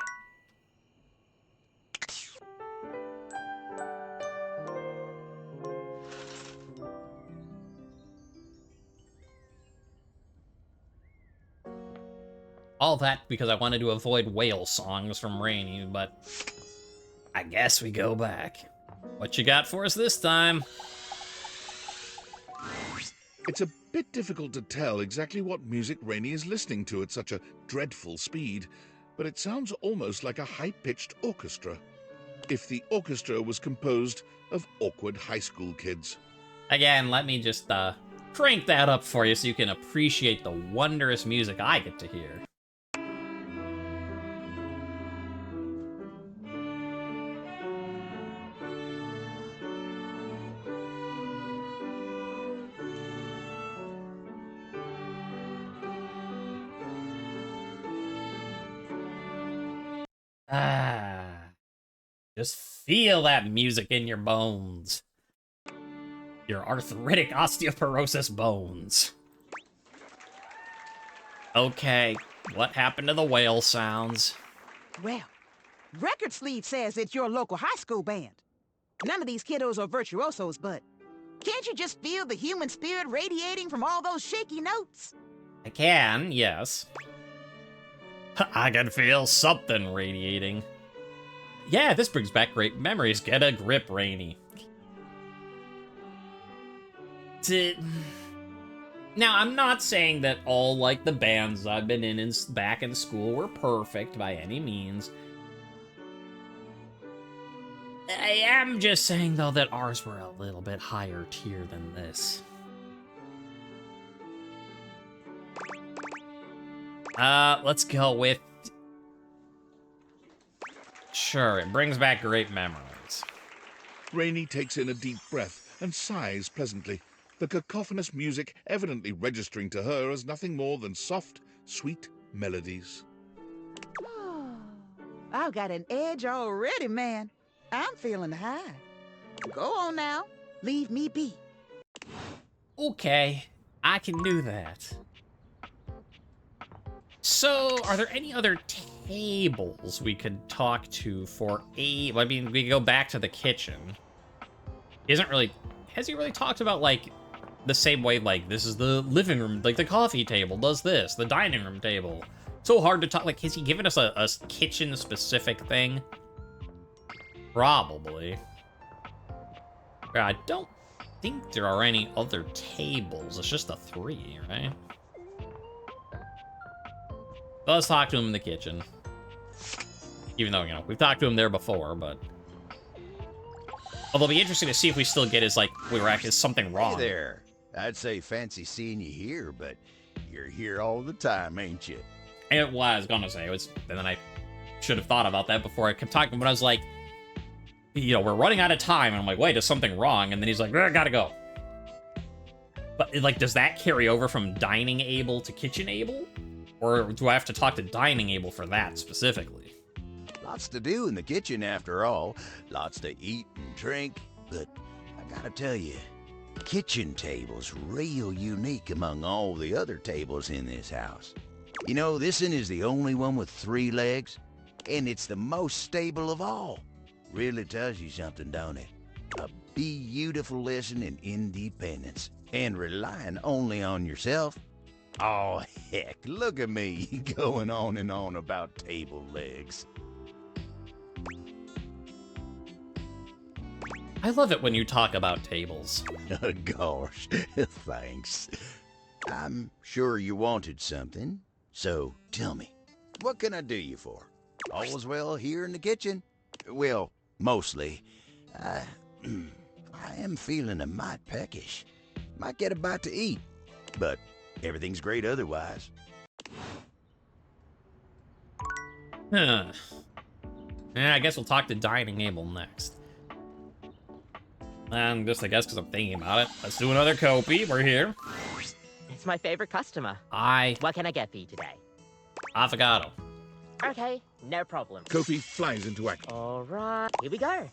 All that because I wanted to avoid whale songs from Rainy, but I guess we go back. What you got for us this time? It's a bit difficult to tell exactly what music Rainey is listening to at such a dreadful speed, but it sounds almost like a high-pitched orchestra. If the orchestra was composed of awkward high school kids. Again, let me just crank that up for you so you can appreciate the wondrous music I get to hear. Ah. Just feel that music in your bones. Your arthritic osteoporosis bones. Okay, what happened to the whale sounds? Well, Record Sleeve says it's your local high school band. None of these kiddos are virtuosos, but can't you just feel the human spirit radiating from all those shaky notes? I can, yes. I can feel something radiating. Yeah, this brings back great memories. Get a grip, Rainy. Now, I'm not saying that all, like, the bands I've been in back in school were perfect by any means. I am just saying, though, that ours were a little bit higher tier than this. Let's go with... Sure, it brings back great memories. Rainey takes in a deep breath and sighs pleasantly, the cacophonous music evidently registering to her as nothing more than soft, sweet melodies. Oh, I've got an edge already, man. I'm feeling high. Go on now. Leave me be. Okay, I can do that. So, are there any other tables we could talk to for a... I mean, we could go back to the kitchen. He hasn't really... Has he really talked about, like, the same way, like, this is the living room, like, the coffee table does this, the dining room table. So hard to talk, like, has he given us a kitchen-specific thing? Probably. But I don't think there are any other tables. It's just the 3, right? Let's talk to him in the kitchen. Even though, you know, we've talked to him there before, but... Although it'll be interesting to see if we still get his, like, is something wrong. Hey there. I'd say fancy seeing you here, but you're here all the time, ain't you? And what I was gonna say was, and then I should have thought about that before I kept talking, but I was like, you know, we're running out of time, and I'm like, wait, is something wrong? And then he's like, I gotta go. But, like, does that carry over from dining able to kitchen able? Or do I have to talk to dining able for that specifically? Lots to do in the kitchen, after all. Lots to eat and drink. But I gotta tell you, the kitchen table's real unique among all the other tables in this house. You know, this one is the only one with 3 legs, and it's the most stable of all. Really tells you something, don't it? A beautiful lesson in independence, and relying only on yourself. Oh, heck, look at me going on and on about table legs. I love it when you talk about tables. Gosh, thanks. I'm sure you wanted something, so tell me, what can I do you for? All's well here in the kitchen? Well, mostly. I am feeling a mite peckish. Might get a bite to eat, but everything's great otherwise. Huh. Yeah, I guess we'll talk to dining able next. And just, I guess, because I'm thinking about it, let's do another Kopi. We're here. It's my favorite customer. What can I get for you today? Avocado. Okay, no problem. Kofi flies into action. All right, here we go.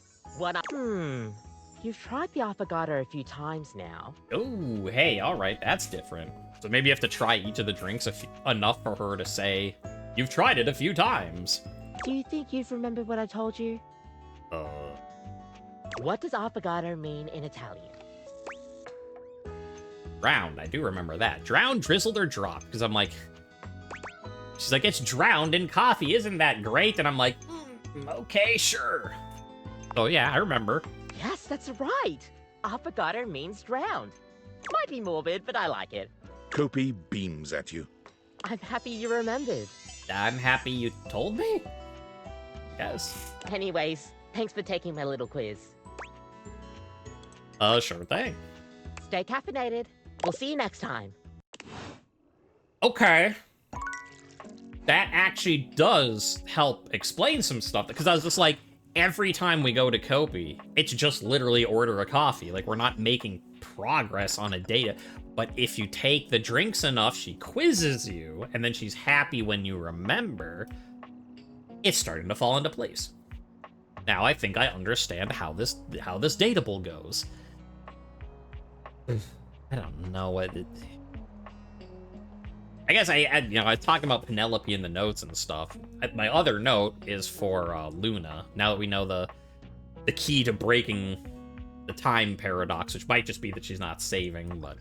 You've tried the affogato a few times now. Oh, hey, all right, that's different. So maybe you have to try each of the drinks enough for her to say, you've tried it a few times. Do you think you've remembered what I told you? What does affogato mean in Italian? Drowned, I do remember that. Drowned, drizzled, or dropped, because I'm like... She's like, it's drowned in coffee, isn't that great? And I'm like, okay, sure. So yeah, I remember. Yes, that's right. Affogato means drowned. Might be morbid, but I like it. Kopi beams at you. I'm happy you remembered. I'm happy you told me? Yes. Anyways, thanks for taking my little quiz. Sure thing. Stay caffeinated. We'll see you next time. Okay. That actually does help explain some stuff, because I was just like, every time we go to Kopi, it's just literally order a coffee. Like, we're not making progress on a data. But if you take the drinks enough, she quizzes you, and then she's happy when you remember. It's starting to fall into place. Now I think I understand how this dateable goes. I don't know what it... I guess I talked about Penelope in the notes and stuff. My other note is for Luna. Now that we know the key to breaking the time paradox, which might just be that she's not saving, but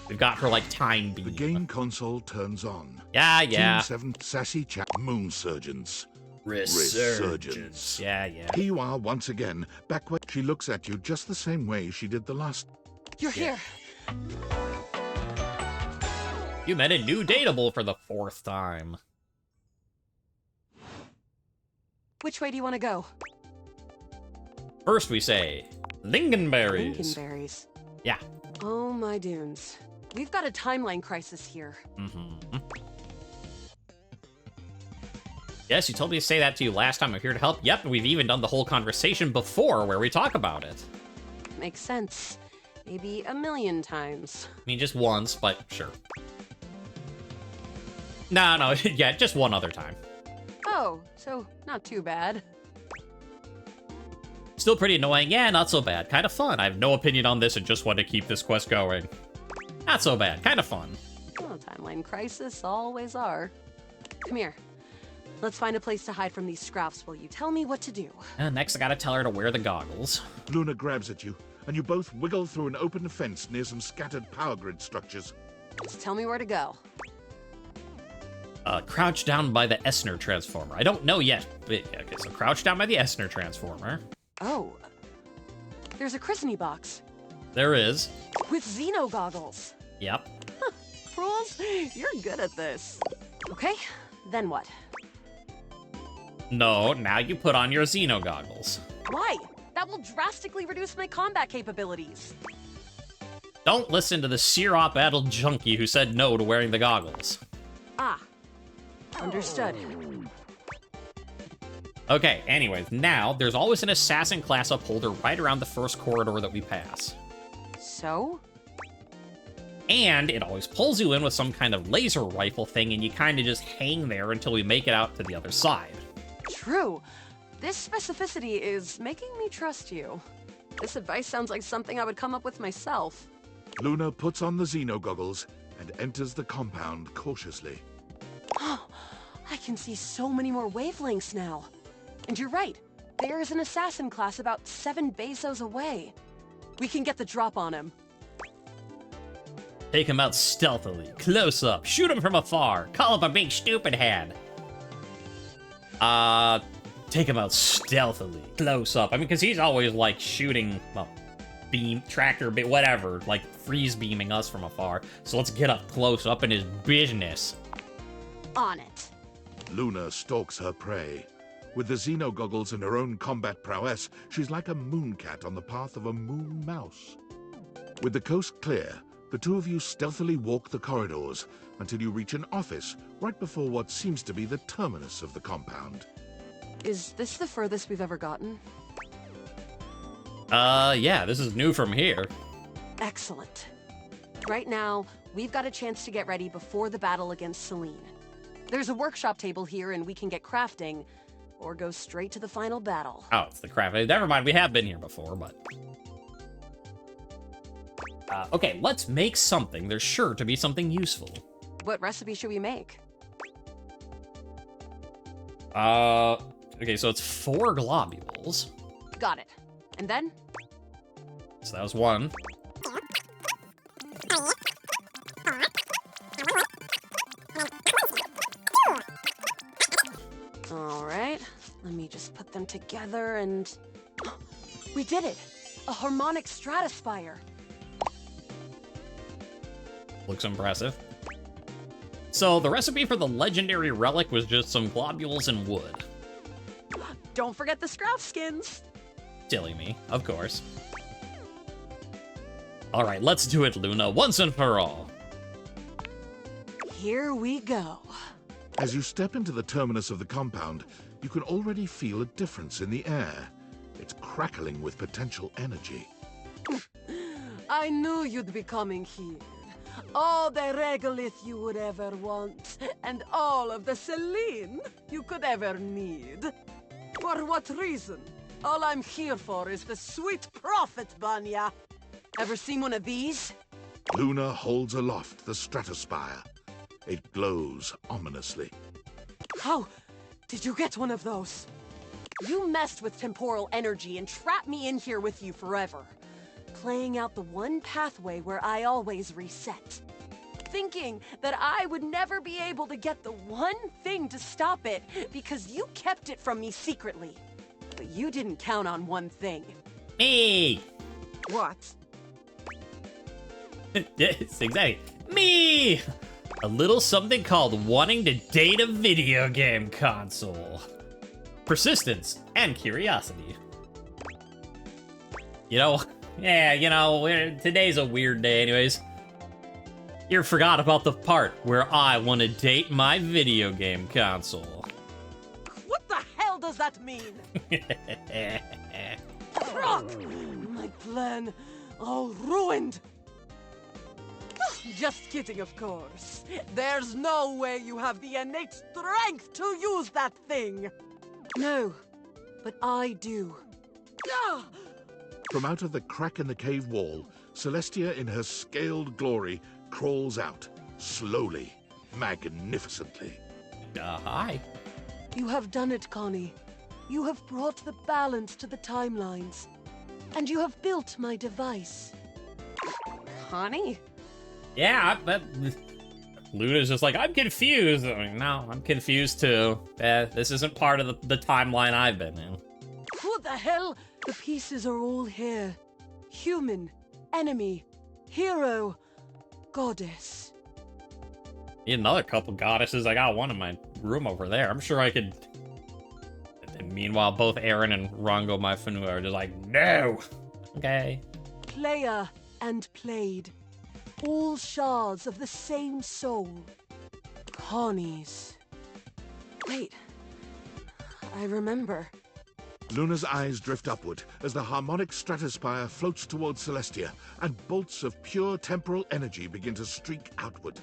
we've got her like time beam. The game console turns on. Yeah. Team 7 sassy chat moon surgeons. Resurgence. Yeah. Here you are once again, back where she looks at you just the same way she did the last. You're here. You met a new dateable for the 4th time. Which way do you want to go? First we say, lingonberries. Lingonberries. Yeah. Oh my dunes. We've got a timeline crisis here. Mm-hmm. Yes, you told me to say that to you last time. I'm here to help. Yep, and we've even done the whole conversation before where we talk about it. Makes sense. Maybe a million times. I mean, just once, but sure. No, yeah, just one other time. Oh, so not too bad. Still pretty annoying. Yeah, not so bad. Kind of fun. I have no opinion on this and just want to keep this quest going. Not so bad. Kind of fun. Oh, timeline crisis always are. Come here. Let's find a place to hide from these scraps while you tell me what to do. Next, I gotta tell her to wear the goggles. Luna grabs at you, and you both wiggle through an open fence near some scattered power grid structures. Just tell me where to go. Crouch down by the Essner transformer. I don't know yet. But, okay, so crouch down by the Essner transformer. Oh. There's a christening box. There is. With Xeno goggles. Yep. Huh. Rules, you're good at this. Okay, then what? No, now you put on your Xeno goggles. Why? That will drastically reduce my combat capabilities. Don't listen to the Syrop-addled junkie who said no to wearing the goggles. Ah. Understood. Okay, anyways, now there's always an assassin class upholder right around the first corridor that we pass. So? And it always pulls you in with some kind of laser rifle thing, and you kind of just hang there until we make it out to the other side. True. This specificity is making me trust you. This advice sounds like something I would come up with myself. Luna puts on the Xeno goggles and enters the compound cautiously. I can see so many more wavelengths now. And you're right. There is an assassin class about 7 bezos away. We can get the drop on him. Take him out stealthily, close up, shoot him from afar, call him a big stupid head. Take him out stealthily, close up. I mean, because he's always, like, shooting, well, beam, tractor, whatever, like, freeze beaming us from afar. So let's get up close, up in his business. On it. Luna stalks her prey. With the Xeno goggles and her own combat prowess, she's like a mooncat on the path of a moon mouse. With the coast clear, the two of you stealthily walk the corridors until you reach an office right before what seems to be the terminus of the compound. Is this the furthest we've ever gotten? Yeah, this is new from here. Excellent. Right now, we've got a chance to get ready before the battle against Celine. There's a workshop table here and we can get crafting, or go straight to the final battle. Oh, it's the craft. Never mind, we have been here before, but... okay, let's make something. There's sure to be something useful. What recipe should we make? Okay, so it's 4 globules. Got it. And then? So that was 1. All right, let me just put them together and... We did it! A harmonic stratospire! Looks impressive. So the recipe for the legendary relic was just some globules and wood. Don't forget the scrap skins! Silly me, of course. Alright, let's do it, Luna, once and for all. Here we go. As you step into the terminus of the compound, you can already feel a difference in the air. It's crackling with potential energy. I knew you'd be coming here. all the regolith you would ever want, and all of the Celine you could ever need. For what reason? All I'm here for is the sweet profit, Banya. Ever seen one of these? Luna holds aloft the Stratospire. It glows ominously. How did you get one of those? You messed with temporal energy and trapped me in here with you forever, playing out the one pathway where I always reset. Thinking that I would never be able to get the one thing to stop it because you kept it from me secretly. But you didn't count on one thing. Me! What? Yes, exactly. Me! A little something called wanting to date a video game console. Persistence and curiosity. You know, yeah, you know, today's a weird day anyways. You forgot about the part where I want to date my video game console. What the hell does that mean? Rock! My plan all ruined. Just kidding, of course. There's no way you have the innate strength to use that thing. No, but I do. Ah! From out of the crack in the cave wall, Celestia in her scaled glory crawls out, slowly, magnificently. Hi. You have done it, Connie. You have brought the balance to the timelines. And you have built my device. Connie? Yeah, but Luna's just like, I'm confused. I mean, no, I'm confused too. This isn't part of the timeline I've been in. Who the hell? The pieces are all here. Human, enemy, hero, goddess. Need another couple goddesses. I got one in my room over there. I'm sure I could. And meanwhile, both Aaron and Rongo Maifunu are just like, no. Okay. Player and played. All shards of the same soul. Connie's. Wait. I remember. Luna's eyes drift upward as the harmonic stratospire floats towards Celestia, and bolts of pure temporal energy begin to streak outward.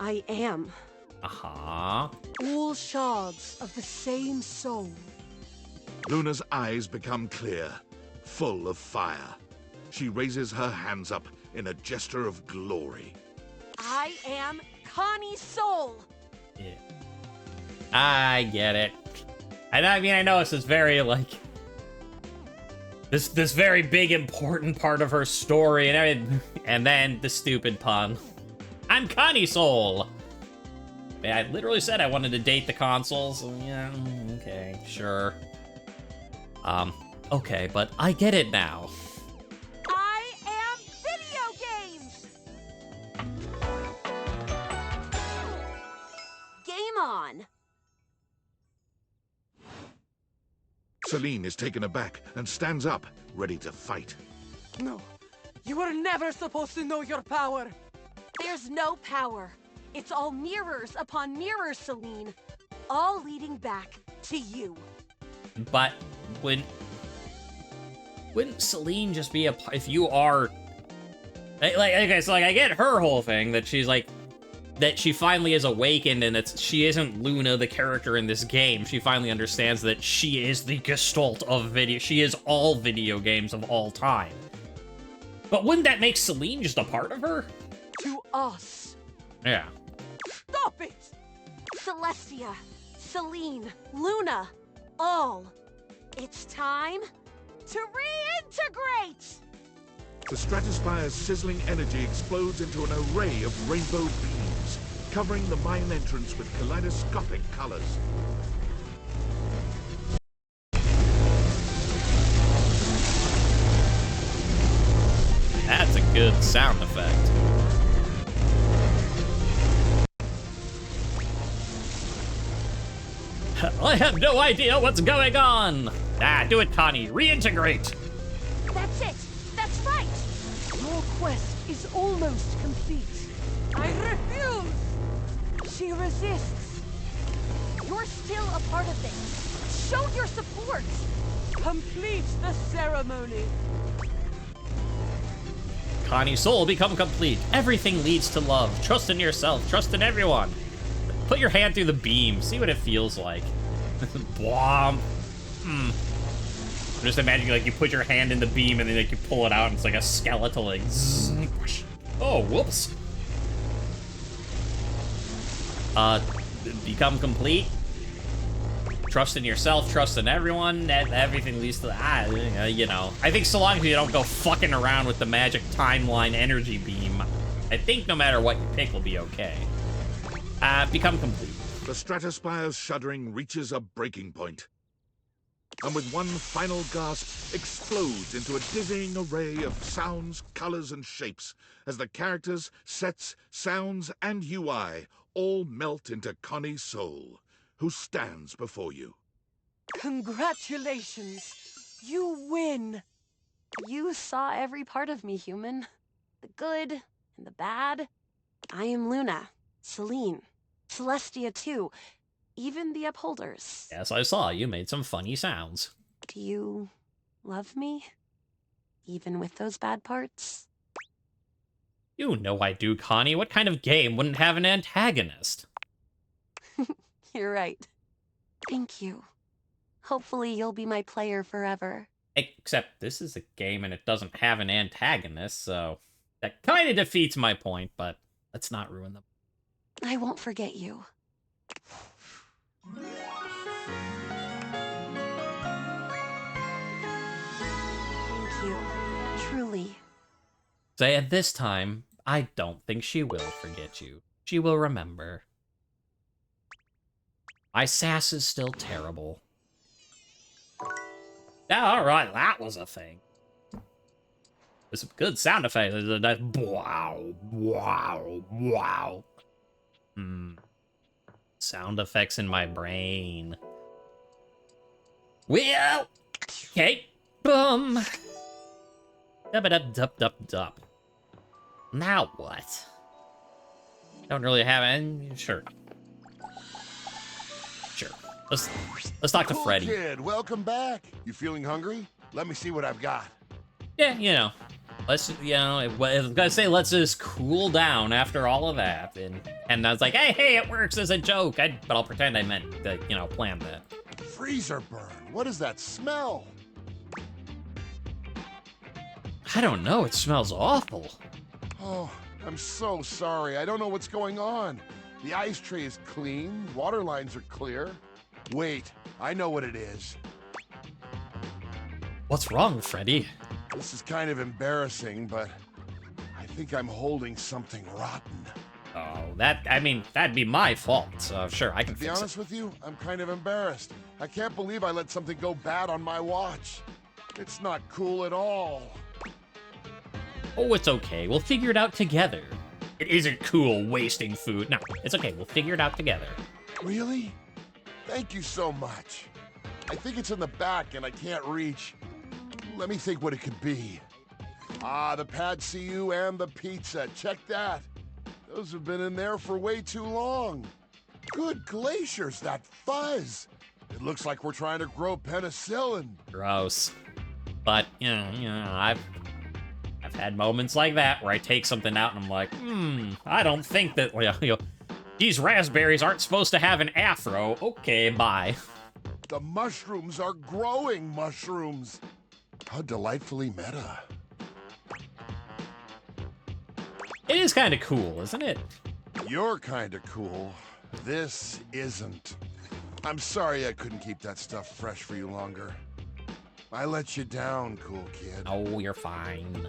I am. Uh-huh. All shards of the same soul. Luna's eyes become clear, full of fire. She raises her hands up in a gesture of glory. I am Connie's soul. Yeah. I get it. And I mean, I know this is very, like, this very big, important part of her story, and everything. And then the stupid pun. I'm Connie Soul. I literally said I wanted to date the consoles. So yeah, okay, sure. Okay, but I get it now. I am video games! Game on. Celine is taken aback and stands up, ready to fight. No, you were never supposed to know your power. There's no power. It's all mirrors upon mirrors, Celine. All leading back to you. But wouldn't Celine just be if you are like okay, so like I get her whole thing that she's like that she finally is awakened and she isn't Luna the character in this game. She finally understands that she is the gestalt of video. She is all video games of all time. But wouldn't that make Celine just a part of her? To us. Yeah. Stop it! Celestia, Celine, Luna, all. It's time to reintegrate! The stratospire's sizzling energy explodes into an array of rainbow beams, covering the mine entrance with kaleidoscopic colors. That's a good sound effect. I have no idea what's going on! Ah, do it, Connie. Reintegrate! That's it! That's right! Your quest is almost complete. I refuse! She resists. You're still a part of this. Show your support! Complete the ceremony. Connie's soul become complete. Everything leads to love. Trust in yourself. Trust in everyone. Put your hand through the beam. See what it feels like. Blom. I'm just imagining like you put your hand in the beam and then like you pull it out and it's like a skeletal like zzz. Oh, whoops. Become complete. Trust in yourself, trust in everyone, everything leads to, you know. I think so long as you don't go fucking around with the magic timeline energy beam, I think no matter what you pick will be okay. Become complete. The stratospire's shuddering reaches a breaking point, and with one final gasp, explodes into a dizzying array of sounds, colors, and shapes as the characters, sets, sounds, and UI all melt into Connie's soul, who stands before you. Congratulations! You win! You saw every part of me, human. The good and the bad. I am Luna, Celine, Celestia too, even the Upholders. Yes, I saw. You made some funny sounds. Do you love me? Even with those bad parts? You know I do, Connie. What kind of game wouldn't have an antagonist? You're right. Thank you. Hopefully you'll be my player forever. Except this is a game and it doesn't have an antagonist, so that kind of defeats my point, but let's not ruin them. I won't forget you. Thank you. Truly. Say at this time, I don't think she will forget you. She will remember. My sass is still terrible. Yeah, alright, that was a thing. There's some good sound effects. There's a nice wow, wow, wow. Sound effects in my brain. Well, okay, boom. Dub-a-dub-dub-dub-dub. Now what? Don't really have any. Sure. Let's talk to Freddy. Kid, welcome back. You feeling hungry? Let me see what I've got. Yeah, you know. Let's, you know, I was gonna say let's just cool down after all of that, and I was like, hey, it works as a joke. But I'll pretend I meant to, you know, plan that. Freezer burn. What is that smell? I don't know. It smells awful. Oh, I'm so sorry. I don't know what's going on. The ice tray is clean. Water lines are clear. Wait, I know what it is. What's wrong, Freddy? This is kind of embarrassing, but I think I'm holding something rotten. Oh, that'd be my fault. So sure, I can fix it. To be honest with you, I'm kind of embarrassed. I can't believe I let something go bad on my watch. It's not cool at all. Oh, it's okay. We'll figure it out together. It isn't cool wasting food. No, it's okay. We'll figure it out together. Really? Thank you so much. I think it's in the back and I can't reach. Let me think what it could be. Ah, the pad CU and the pizza. Check that. Those have been in there for way too long. Good glaciers, that fuzz. It looks like we're trying to grow penicillin. Gross. But, you know, I've had moments like that where I take something out and I'm like, I don't think that, you know, these raspberries aren't supposed to have an afro. Okay, bye. The mushrooms are growing mushrooms. How delightfully meta. It is kind of cool, isn't it? You're kind of cool. This isn't. I'm sorry I couldn't keep that stuff fresh for you longer. I let you down, cool kid. Oh, you're fine.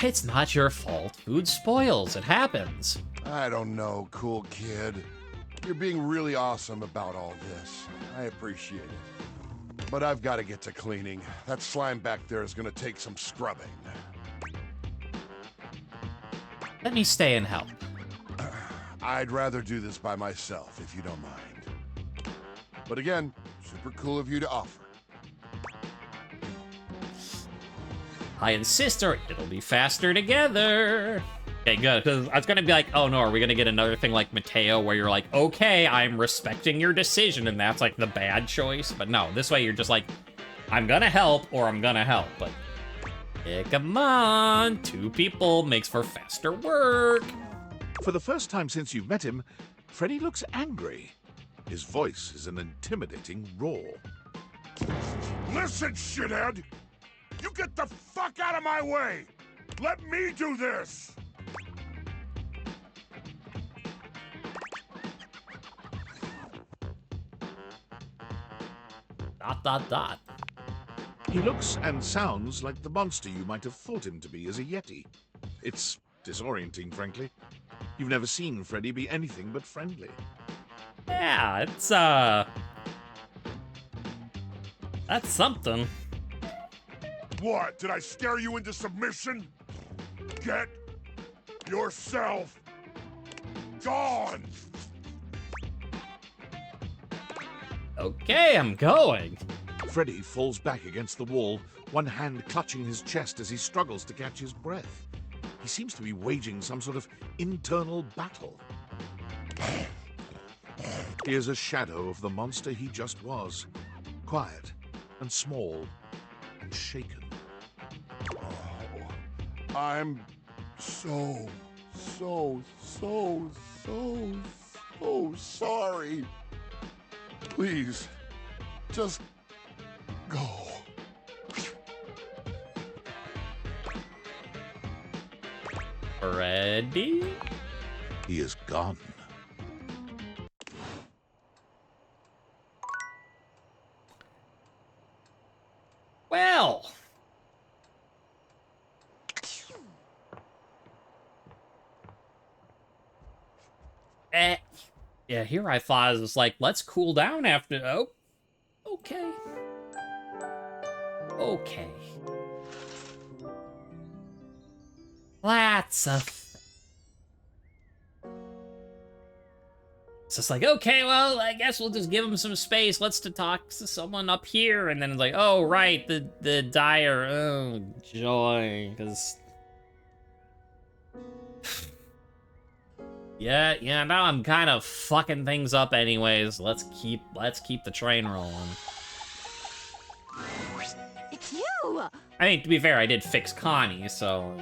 It's not your fault. Food spoils. It happens. I don't know, cool kid. You're being really awesome about all this. I appreciate it. But I've got to get to cleaning. That slime back there is going to take some scrubbing. Let me stay and help. I'd rather do this by myself, if you don't mind. But again, super cool of you to offer. I insist, or it'll be faster together. Okay, good, because I was gonna be like, oh no, are we gonna get another thing like Mateo, where you're like, okay, I'm respecting your decision, and that's like the bad choice? But no, this way you're just like, I'm gonna help, or I'm gonna help, but Yeah, come on. 2 people makes for faster work. For the first time since you've met him, Freddy looks angry. His voice is an intimidating roar. Listen, shithead! You get the fuck out of my way! Let me do this! ... He looks and sounds like the monster you might have thought him to be as a Yeti. It's disorienting, frankly. You've never seen Freddy be anything but friendly. Yeah, it's, that's something. What? Did I scare you into submission? Get yourself gone! Okay, I'm going. Freddy falls back against the wall, one hand clutching his chest as he struggles to catch his breath. He seems to be waging some sort of internal battle. He is a shadow of the monster he just was. Quiet and small and shaken. Oh, I'm so sorry. Please, just go. Freddy? He is gone. Well. Yeah, here I thought it was like, let's cool down after. Oh, okay. Okay. That's a... It's just like, okay, well, I guess we'll just give him some space. Let's talk to someone up here. And then it's like, oh, right, the dyer. Oh, joy, because... Yeah, now I'm kind of fucking things up anyways. Let's keep the train rolling. It's you! I mean, to be fair, I did fix Connie, so...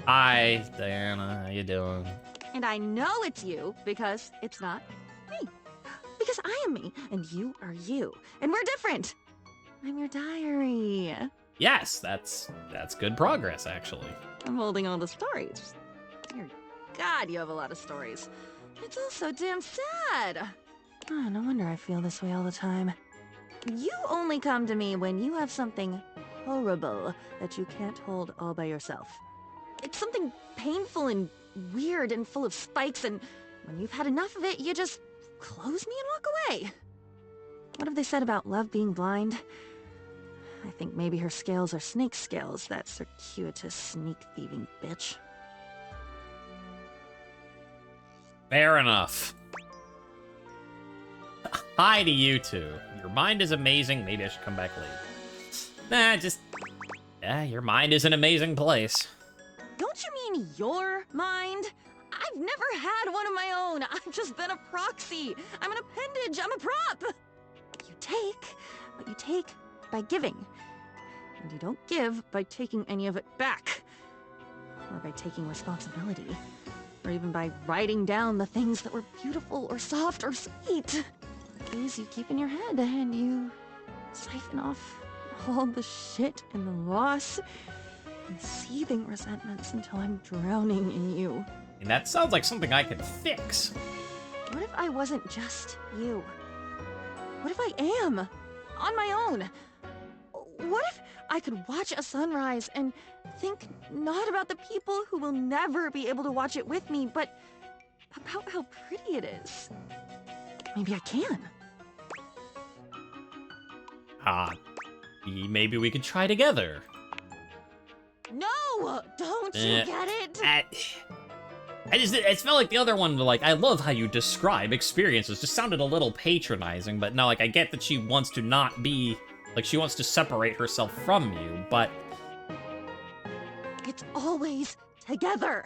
Hi, Diana, how you doing? And I know it's you because it's not me. Because I am me, and you are you. And we're different. I'm your diary. Yes, that's good progress, actually. I'm holding all the stories. Dear God, you have a lot of stories. It's all so damn sad. Oh, no wonder I feel this way all the time. You only come to me when you have something horrible that you can't hold all by yourself. It's something painful and weird and full of spikes, and when you've had enough of it, you just close me and walk away. What have they said about love being blind? I think maybe her scales are snake scales, that circuitous sneak-thieving bitch. Fair enough. Hi to you two. Your mind is amazing. Maybe I should come back late. Nah, just... Yeah, your mind is an amazing place. Don't you mean your mind? I've never had one of my own. I've just been a proxy. I'm an appendage. I'm a prop. You take, but you take by giving. And you don't give by taking any of it back. Or by taking responsibility. Or even by writing down the things that were beautiful or soft or sweet. These you keep in your head and you siphon off all the shit and the loss and seething resentments until I'm drowning in you. And that sounds like something I could fix. What if I wasn't just you? What if I am on my own? What if I could watch a sunrise and think not about the people who will never be able to watch it with me, but about how pretty it is? Maybe I can. Maybe we could try together. No! Don't you get it? It felt like the other one, like, I love how you describe experiences. Just sounded a little patronizing, but no, like, I get that she wants to not be, like, she wants to separate herself from you, but... It's always together.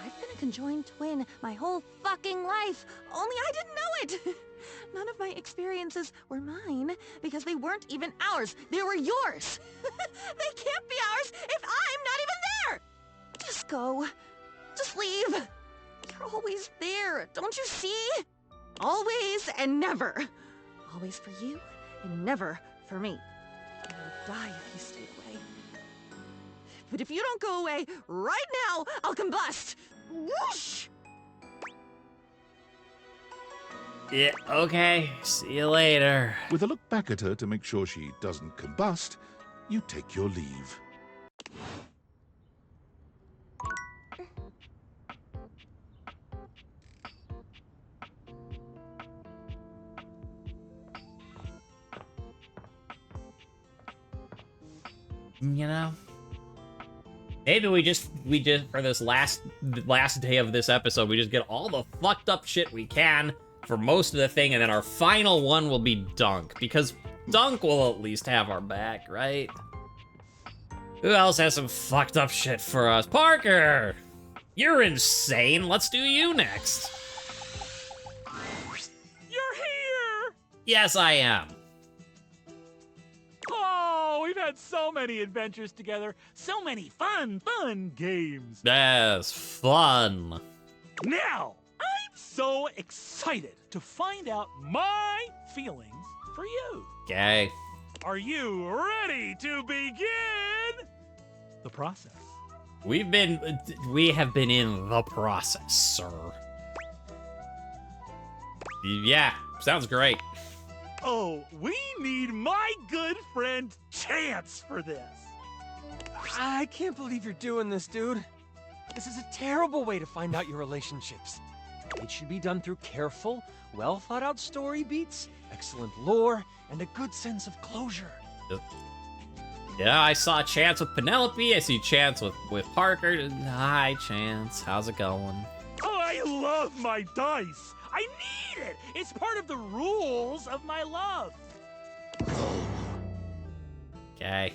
I've been a conjoined twin my whole fucking life, only I didn't know it. none of my experiences were mine because they weren't even ours. They were yours. They can't be ours if I'm not even there. Just go. Just leave. You're always there, don't you see? Always and never. Always for you and never for me. I would die if you stayed away. But if you don't go away right now, I'll combust. Whoosh! Yeah, okay. See you later. With a look back at her to make sure she doesn't combust, you take your leave. You know, maybe we just for this last day of this episode, we just get all the fucked up shit we can for most of the thing, and then our final one will be Dunk, because Dunk will at least have our back, right? Who else has some fucked up shit for us? Parker! You're insane. Let's do you next. You're here! Yes, I am. Oh, we've had so many adventures together. So many fun games. Yes, fun. Now, I'm so excited to find out my feelings for you. Okay. Are you ready to begin the process? We have been in the process, sir. Yeah, sounds great. Oh, we need my good friend Chance for this. I can't believe you're doing this, dude. This is a terrible way to find out your relationships. It should be done through careful, well-thought-out story beats, excellent lore, and a good sense of closure. Yeah, I saw Chance with Penelope. I see Chance with Parker. Hi, Chance. How's it going? I love my dice. I need it. It's part of the rules of my love. Okay.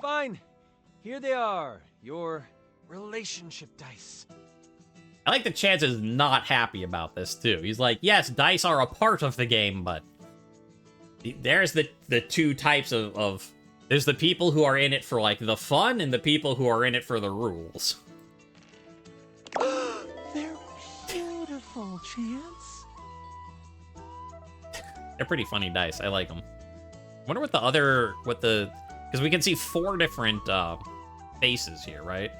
Fine. Here they are. Your relationship dice. I like that Chance is not happy about this, too. He's like, yes, dice are a part of the game, but there's the two types of... There's the people who are in it for, like, the fun, and the people who are in it for the rules. They're beautiful, Chance. They're pretty funny dice. I like them. Wonder what because we can see 4 different faces here, right?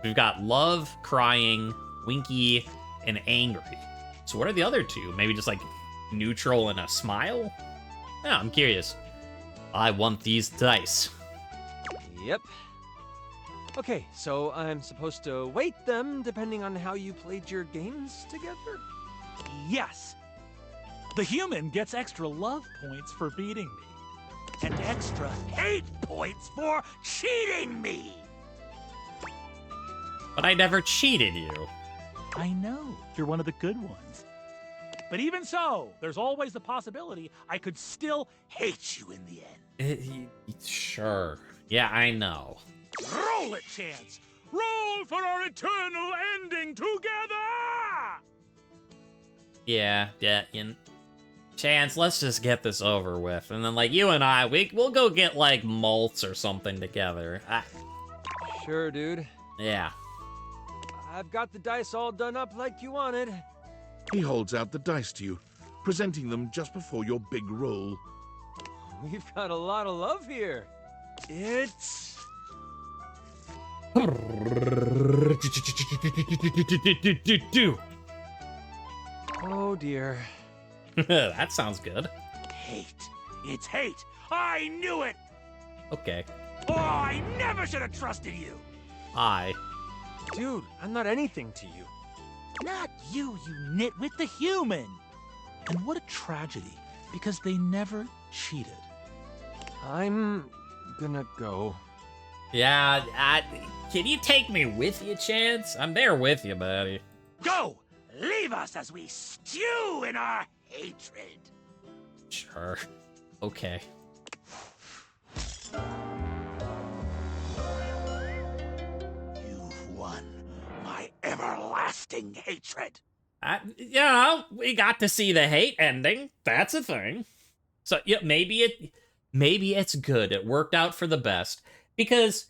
We've got love, crying, winky, and angry. So what are the other 2? Maybe just like neutral and a smile? Yeah, I'm curious. I want these dice. Yep. Okay, so I'm supposed to weight them depending on how you played your games together? Yes. The human gets extra love points for beating me, and extra hate points for cheating me. But I never cheated you. I know, you're one of the good ones. But even so, there's always the possibility I could still hate you in the end. Sure. Yeah, I know. Roll it, Chance! Roll for our eternal ending together! Yeah. Chance, let's just get this over with. And then, like, you and I, we'll go get, like, malts or something together. Sure, dude. Yeah. I've got the dice all done up like you wanted. He holds out the dice to you, presenting them just before your big roll. We've got a lot of love here. It's... Oh, dear. That sounds good. Hate. It's hate. I knew it! Okay. Oh, I never should have trusted you! Dude, I'm not anything to you. Not you, you nitwit, the human! And what a tragedy, because they never cheated. I'm gonna go. Yeah, can you take me with you, Chance? I'm there with you, buddy. Go! Leave us as we stew in our hatred! Sure. Okay. You've won my everlasting hatred. You know, we got to see the hate ending. That's a thing. So yeah, maybe it's good. It worked out for the best. Because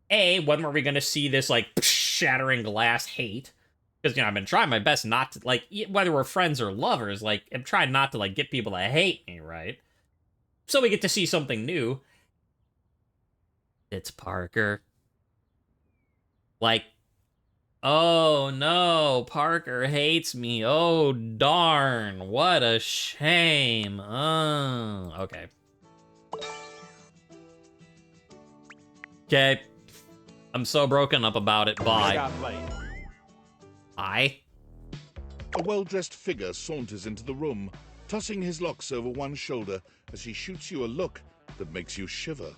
when were we gonna see this like shattering glass hate? Because I've been trying my best not to like whether we're friends or lovers. Like I'm trying not to like get people to hate me, right? So we get to see something new. It's Parker. Like, oh no, Parker hates me. Oh darn, what a shame. Okay. Okay. I'm so broken up about it. Bye. I? A well-dressed figure saunters into the room, tossing his locks over one shoulder as he shoots you a look that makes you shiver.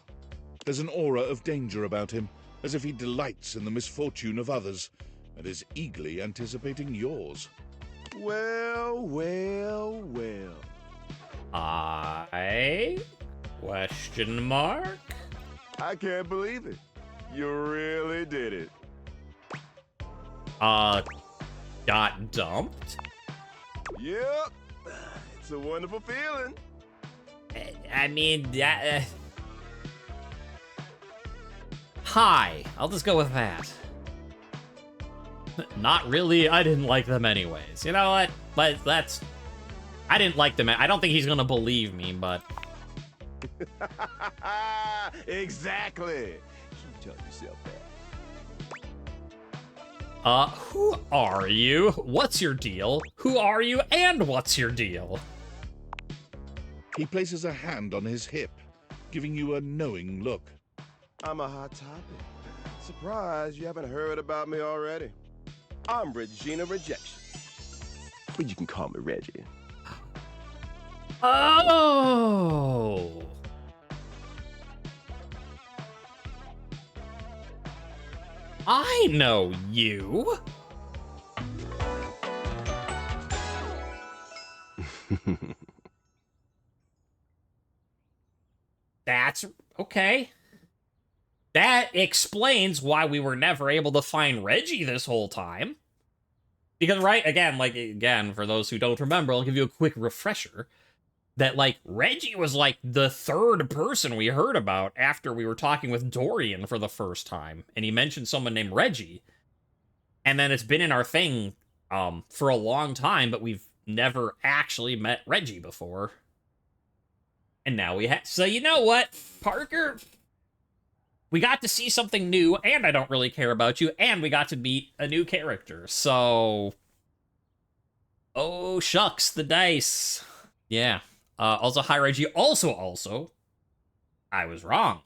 There's an aura of danger about him, as if he delights in the misfortune of others, and is eagerly anticipating yours. Well, well, well. I? Question mark? I can't believe it. You really did it. Got dumped? Yep. It's a wonderful feeling. I mean, hi. I'll just go with that. Not really. I didn't like them anyways. You know what? But that's... I didn't like them. I don't think he's gonna believe me, but... Exactly. Keep telling yourself that. Who are you? What's your deal? Who are you and what's your deal? He places a hand on his hip, giving you a knowing look. I'm a hot topic. Surprised you haven't heard about me already. I'm Regina Rejection. But you can call me Reggie. Oh! I know you! That's okay. That explains why we were never able to find Reggie this whole time. Because, right, again, for those who don't remember, I'll give you a quick refresher. That, like, Reggie was, like, the third person we heard about after we were talking with Dorian for the first time. And he mentioned someone named Reggie. And then it's been in our thing for a long time, but we've never actually met Reggie before. And now we have... So, you know what, Parker? We got to see something new, and I don't really care about you, and we got to meet a new character. So... Oh, shucks, the dice. Yeah. Also, hi, Reggie. Also, I was wrong.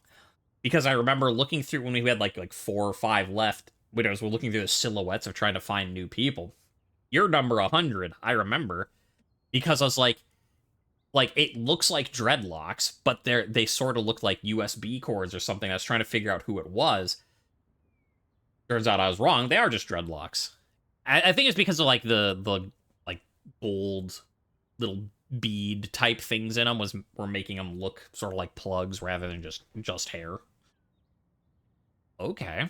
Because I remember looking through when we had, like 4 or 5 left, when I was looking through the silhouettes of trying to find new people. You're number 100, I remember. Because I was like, it looks like dreadlocks, but they sort of look like USB cords or something. I was trying to figure out who it was. Turns out I was wrong. They are just dreadlocks. I think it's because of, like, the bold little bead type things in them were making them look sort of like plugs rather than just hair. Okay.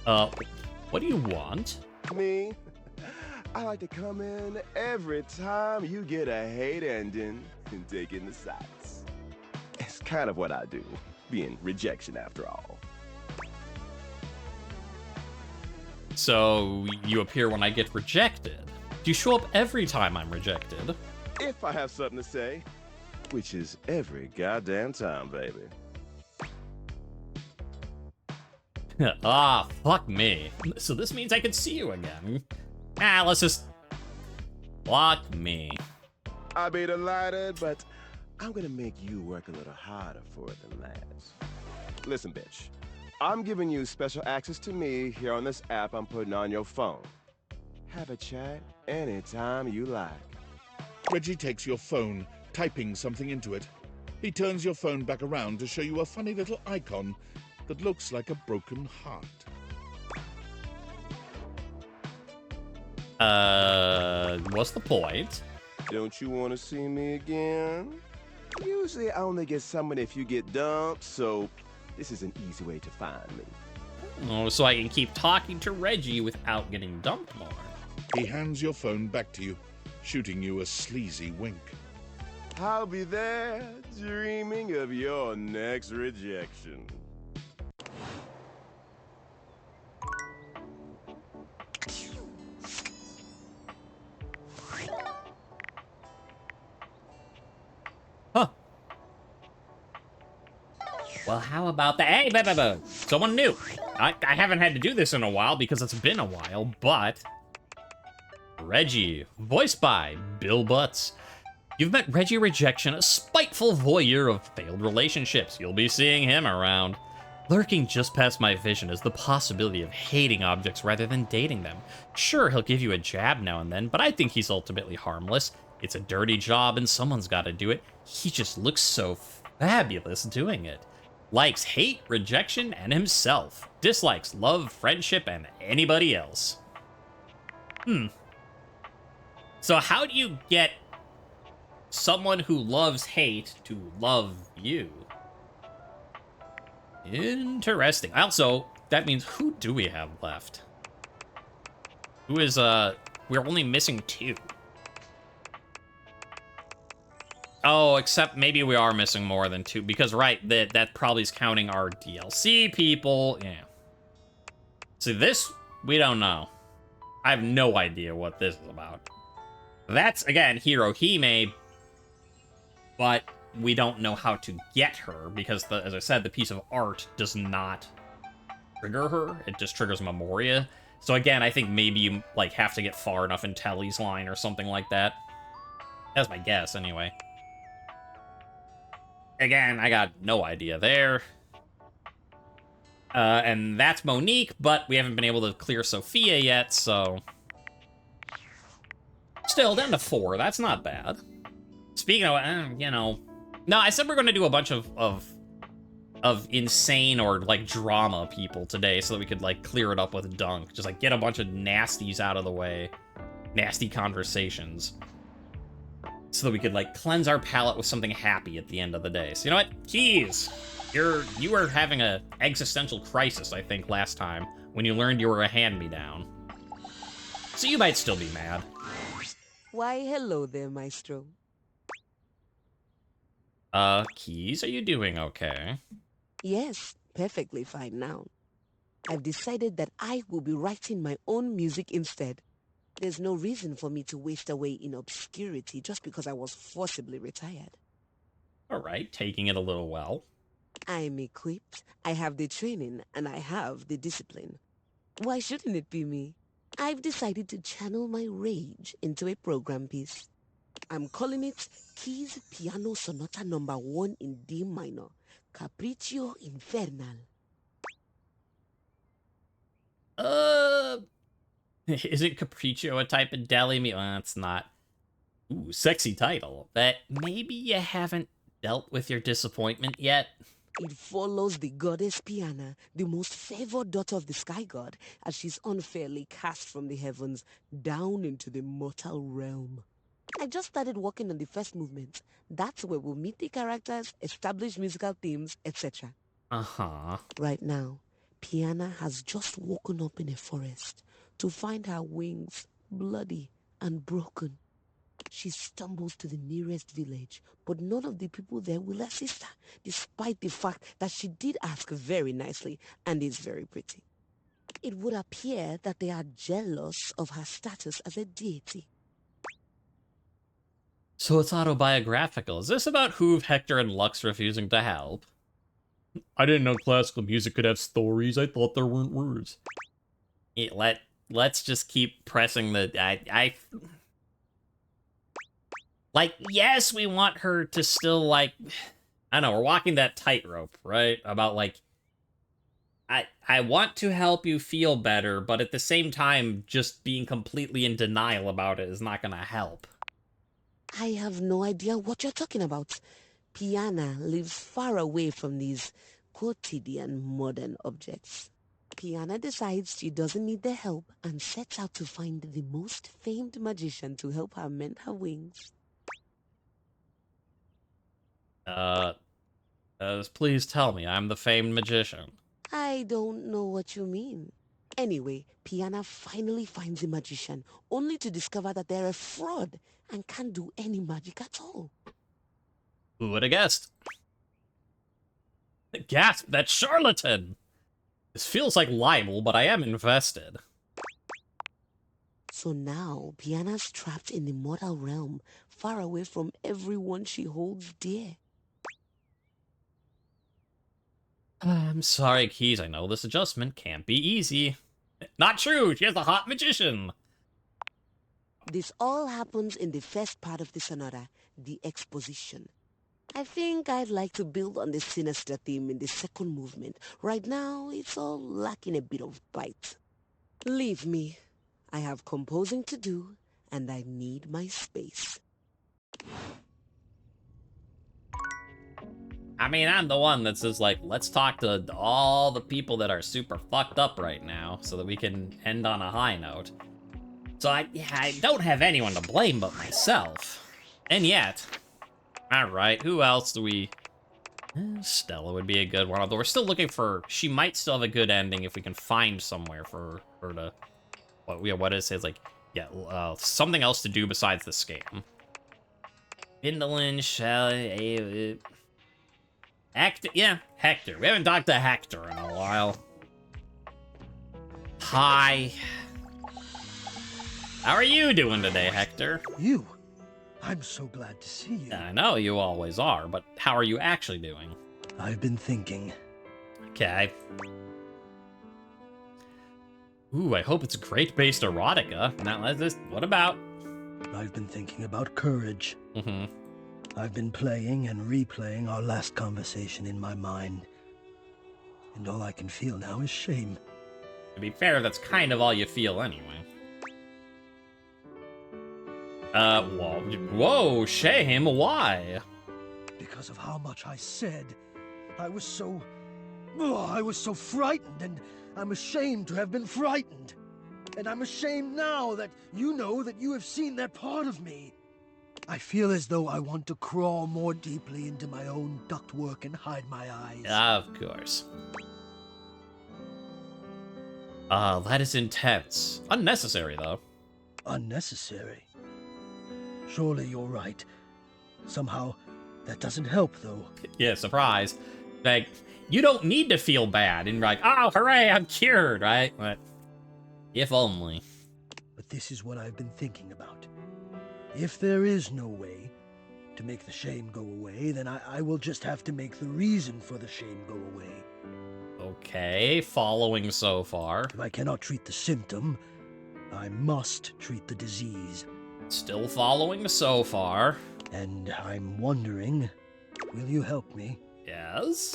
What do you want? Me? I like to come in every time you get a hate ending and take in the sights. It's kind of what I do, being rejection after all. So, you appear when I get rejected. Do you show up every time I'm rejected? If I have something to say, which is every goddamn time, baby. Ah, fuck me. So this means I can see you again. Let's just... Fuck me. I'd be delighted, but I'm gonna make you work a little harder for it than that. Listen, bitch. I'm giving you special access to me here on this app I'm putting on your phone. Have a chat anytime you like. Reggie takes your phone, typing something into it. He turns your phone back around to show you a funny little icon that looks like a broken heart. What's the point? Don't you want to see me again? Usually I only get summoned if you get dumped, so this is an easy way to find me. Oh, so I can keep talking to Reggie without getting dumped more. He hands your phone back to you, shooting you a sleazy wink. I'll be there dreaming of your next rejection. Huh. Well, how about that? Hey, someone new. I haven't had to do this in a while because it's been a while, but... Reggie, voiced by Bill Butts. You've met Reggie Rejection, a spiteful voyeur of failed relationships. You'll be seeing him around. Lurking just past my vision is the possibility of hating objects rather than dating them. Sure, he'll give you a jab now and then, but I think he's ultimately harmless. It's a dirty job and someone's got to do it. He just looks so fabulous doing it. Likes hate, rejection, and himself. Dislikes love, friendship, and anybody else. So how do you get someone who loves hate to love you? Interesting. Also, that means who do we have left? Who is, we're only missing 2. Oh, except maybe we are missing more than 2, because, right, that probably is counting our DLC people. Yeah. See, this, we don't know. I have no idea what this is about. That's, again, Hirohime, but we don't know how to get her, because, as I said, the piece of art does not trigger her. It just triggers Memoria. So, again, I think maybe you, like, have to get far enough in Telly's line or something like that. That's my guess, anyway. Again, I got no idea there. And that's Monique, but we haven't been able to clear Sophia yet, so... Still, down to 4. That's not bad. Speaking of, you know... No, I said we're going to do a bunch of insane or, like, drama people today so that we could, like, clear it up with Dunk. Just, like, get a bunch of nasties out of the way. Nasty conversations. So that we could, like, cleanse our palate with something happy at the end of the day. So, you know what? Keys! You were having a existential crisis, I think, last time, when you learned you were a hand-me-down. So you might still be mad. Why, hello there, Maestro. Keys, are you doing okay? Yes, perfectly fine now. I've decided that I will be writing my own music instead. There's no reason for me to waste away in obscurity just because I was forcibly retired. Alright, taking it a little well. I'm equipped, I have the training, and I have the discipline. Why shouldn't it be me? I've decided to channel my rage into a program piece. I'm calling it Keys Piano Sonata No. 1 in D minor, Capriccio Infernal. Isn't Capriccio a type of deli meat? Well, it's not. Ooh, sexy title. But maybe you haven't dealt with your disappointment yet? It follows the goddess Piana, the most favored daughter of the sky god, as she's unfairly cast from the heavens down into the mortal realm. I just started working on the first movement. That's where we'll meet the characters, establish musical themes, etc. Uh-huh. Right now, Piana has just woken up in a forest to find her wings bloody and broken. She stumbles to the nearest village, but none of the people there will assist her, despite the fact that she did ask very nicely and is very pretty. It would appear that they are jealous of her status as a deity. So it's autobiographical. Is this about Hoove, Hector, and Lux refusing to help? I didn't know classical music could have stories. I thought there weren't words. Let's just keep pressing the... Like, yes, we want her to still, like... I don't know, we're walking that tightrope, right? About, like... I want to help you feel better, but at the same time, just being completely in denial about it is not gonna help. I have no idea what you're talking about. Piana lives far away from these quotidian modern objects. Piana decides she doesn't need their help and sets out to find the most famed magician to help her mend her wings. Please tell me I'm the famed magician. I don't know what you mean. Anyway, Piana finally finds a magician, only to discover that they're a fraud and can't do any magic at all. Who would have guessed? Gasp, that charlatan! This feels like libel, but I am invested. So now, Piana's trapped in the mortal realm, far away from everyone she holds dear. I'm sorry, Keys. I know this adjustment can't be easy. Not true! She has a hot magician! This all happens in the first part of the sonata, the exposition. I think I'd like to build on the sinister theme in the second movement. Right now, it's all lacking a bit of bite. Leave me. I have composing to do, and I need my space. I mean, I'm the one that says, like, let's talk to all the people that are super fucked up right now so that we can end on a high note. So I don't have anyone to blame but myself. And yet, alright, who else do we... Stella would be a good one, although we're still looking for... She might still have a good ending if we can find somewhere for her to... What is it? Like, yeah, something else to do besides this game. Vindalin, Shelley... Hector? Yeah, Hector. We haven't talked to Hector in a while. Hi. How are you doing today, Hector? You? I'm so glad to see you. I know you always are, but how are you actually doing? I've been thinking. Okay. Ooh, I hope it's great-based erotica. Now, what about? I've been thinking about courage. Mm-hmm. I've been playing and replaying our last conversation in my mind. And all I can feel now is shame. To be fair, that's kind of all you feel anyway. Whoa, shame, why? Because of how much I said. I was so frightened, and I'm ashamed to have been frightened. And I'm ashamed now that you know that you have seen that part of me. I feel as though I want to crawl more deeply into my own ductwork and hide my eyes. Of course. That is intense. Unnecessary, though. Unnecessary? Surely you're right. Somehow, that doesn't help, though. Yeah, surprise. Like, you don't need to feel bad and like, oh, hooray, I'm cured, right? But if only. But this is what I've been thinking about. If there is no way to make the shame go away, then I will just have to make the reason for the shame go away. Okay, following so far. If I cannot treat the symptom, I must treat the disease. Still following so far. And I'm wondering, will you help me? Yes?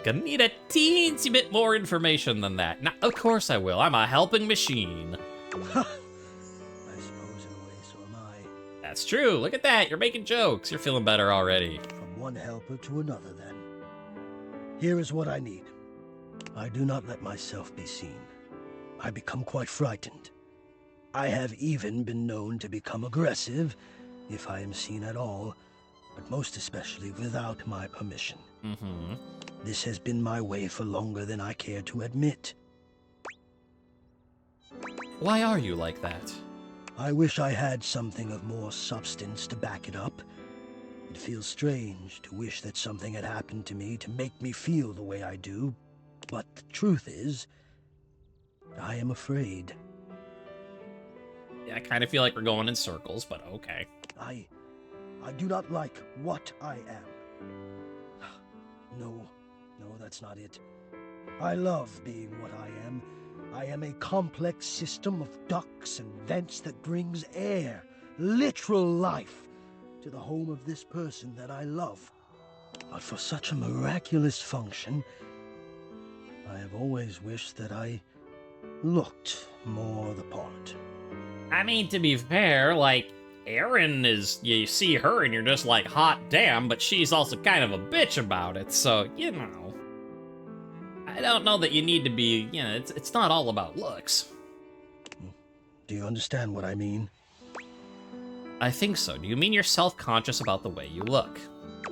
Gonna need a teensy bit more information than that. Now, of course I will. I'm a helping machine. I suppose in a way so am I. That's true. Look at that. You're making jokes. You're feeling better already. From one helper to another, then. Here is what I need. I do not let myself be seen. I become quite frightened. I have even been known to become aggressive, if I am seen at all, but most especially without my permission. Mm-hmm. This has been my way for longer than I care to admit. Why are you like that? I wish I had something of more substance to back it up. It feels strange to wish that something had happened to me to make me feel the way I do, but the truth is, I am afraid. Yeah, I kind of feel like we're going in circles, but okay. I do not like what I am. No, that's not it. I love being what I am. I am a complex system of ducts and vents that brings air, literal life, to the home of this person that I love. But for such a miraculous function, I have always wished that I looked more the part. I mean, to be fair, like, Erin is, you see her and you're just like, hot damn, but she's also kind of a bitch about it, so, you know. I don't know that you need to be, you know, it's not all about looks. Do you understand what I mean? I think so. Do you mean you're self-conscious about the way you look?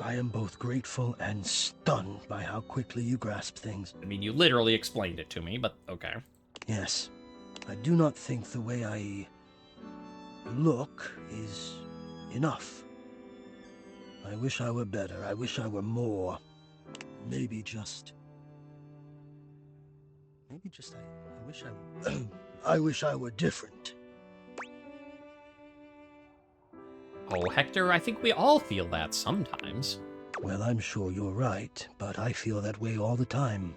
I am both grateful and stunned by how quickly you grasp things. I mean, you literally explained it to me, but okay. Yes. I do not think the way I look is enough. I wish I were better. I wish I were more. Maybe just I wish I wish I were different. Oh, Hector, I think we all feel that sometimes. Well, I'm sure you're right, but I feel that way all the time.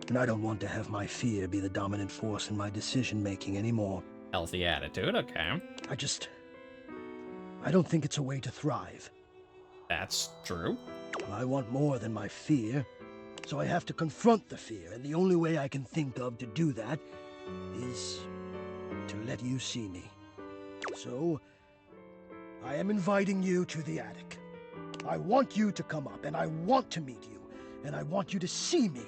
And I don't want to have my fear be the dominant force in my decision-making anymore. Healthy attitude, okay. I don't think it's a way to thrive. That's true. Well, I want more than my fear, so I have to confront the fear, and the only way I can think of to do that is to let you see me. So, I am inviting you to the attic. I want you to come up, and I want to meet you, and I want you to see me.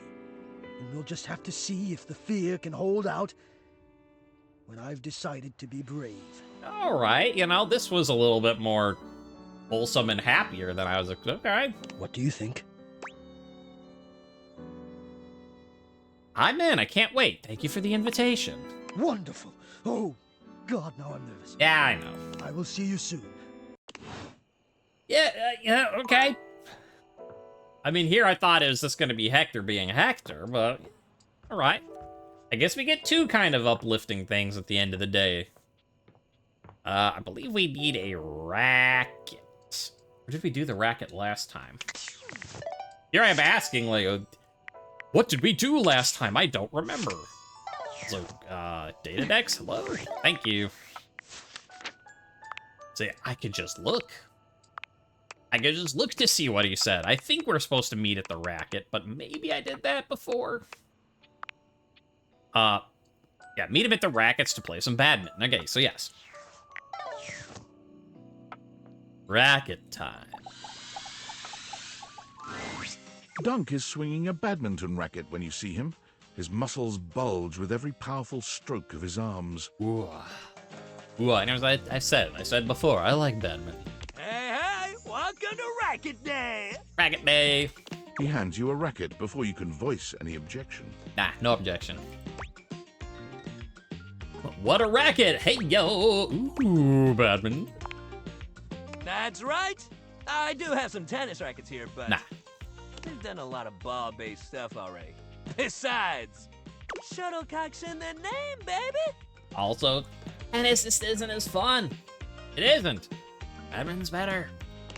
And we'll just have to see if the fear can hold out when I've decided to be brave. All right, you know, this was a little bit more wholesome and happier than I was okay. What do you think? I'm in. I can't wait. Thank you for the invitation. Wonderful. Oh, God, now I'm nervous. Yeah, I know. I will see you soon. Yeah, okay. I mean, here I thought it was just going to be Hector being Hector, but all right. I guess we get two kind of uplifting things at the end of the day. I believe we need a racket. Or did we do the racket last time? Here I am asking, like, what did we do last time? I don't remember. So, data decks, hello? Thank you. See, I could just look. I could just look to see what he said. I think we're supposed to meet at the racket, but maybe I did that before. Yeah, meet him at the rackets to play some badminton. Okay, so yes. Racket time. Dunk is swinging a badminton racket when you see him. His muscles bulge with every powerful stroke of his arms. Ooh. Ooh, I know I said before, I like badminton. Hey, welcome to Racket Day! Racket Day! He hands you a racket before you can voice any objection. Nah, no objection. What a racket! Hey, yo! Ooh, badminton. That's right! I do have some tennis rackets here, but nah. We've done a lot of ball-based stuff already. Besides, shuttlecock's in the name, baby! Also, tennis just isn't as fun. It isn't. Badminton's better.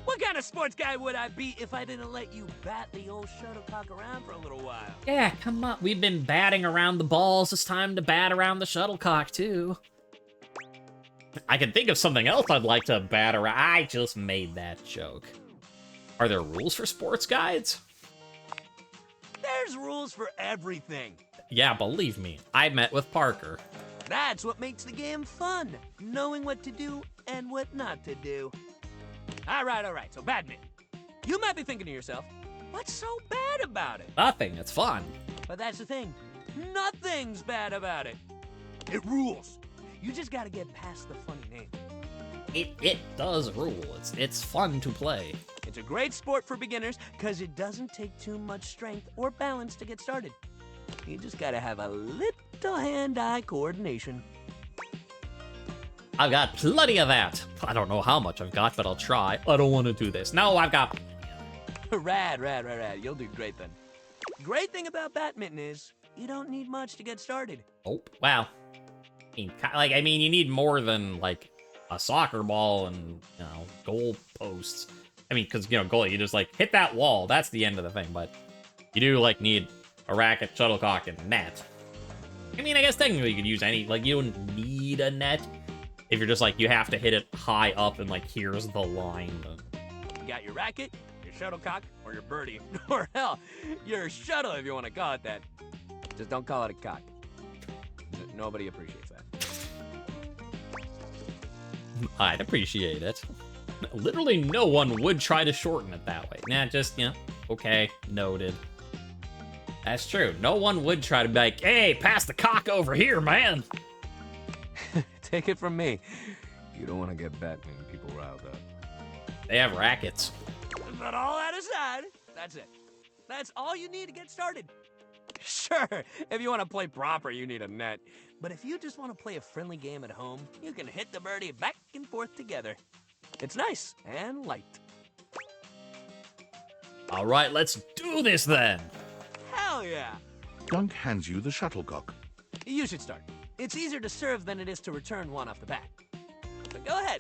What kind of sports guy would I be if I didn't let you bat the old shuttlecock around for a little while? Yeah, come on. We've been batting around the balls. It's time to bat around the shuttlecock, too. I can think of something else I'd like to bat around. I just made that joke. Are there rules for sports guides? There's rules for everything. Yeah, believe me. I met with Parker. That's what makes the game fun. Knowing what to do and what not to do. All right. So badminton. You might be thinking to yourself, what's so bad about it? Nothing. It's fun. But that's the thing. Nothing's bad about it. It rules. You just gotta get past the funny name. It does rule. It's fun to play. It's a great sport for beginners because it doesn't take too much strength or balance to get started. You just gotta have a little hand-eye coordination. I've got plenty of that. I don't know how much I've got, but I'll try. I don't want to do this. No, I've got... Rad. You'll do great then. Great thing about badminton is you don't need much to get started. Oh, wow. I mean, you need more than, like, a soccer ball and, you know, goal posts. I mean, because, you know, goalie, you just, like, hit that wall. That's the end of the thing, but you do, like, need a racket, shuttlecock, and net. I mean, I guess technically you could use any, like, you don't need a net if you're just, like, you have to hit it high up and, like, here's the line. You got your racket, your shuttlecock, or your birdie. Or, hell, your shuttle, if you want to call it that. Just don't call it a cock. Nobody appreciates that. I'd appreciate it. Literally no one would try to shorten it that way. Nah, just, you know, okay, noted. That's true. No one would try to be like, hey, pass the cock over here, man. Take it from me. You don't want to get badminton people riled up. They have rackets. But all that aside, that's it. That's all you need to get started. Sure, if you want to play proper, you need a net. But if you just want to play a friendly game at home, you can hit the birdie back and forth together. It's nice and light. All right, let's do this then. Hell yeah! Dunk hands you the shuttlecock. You should start. It's easier to serve than it is to return one off the bat. So go ahead.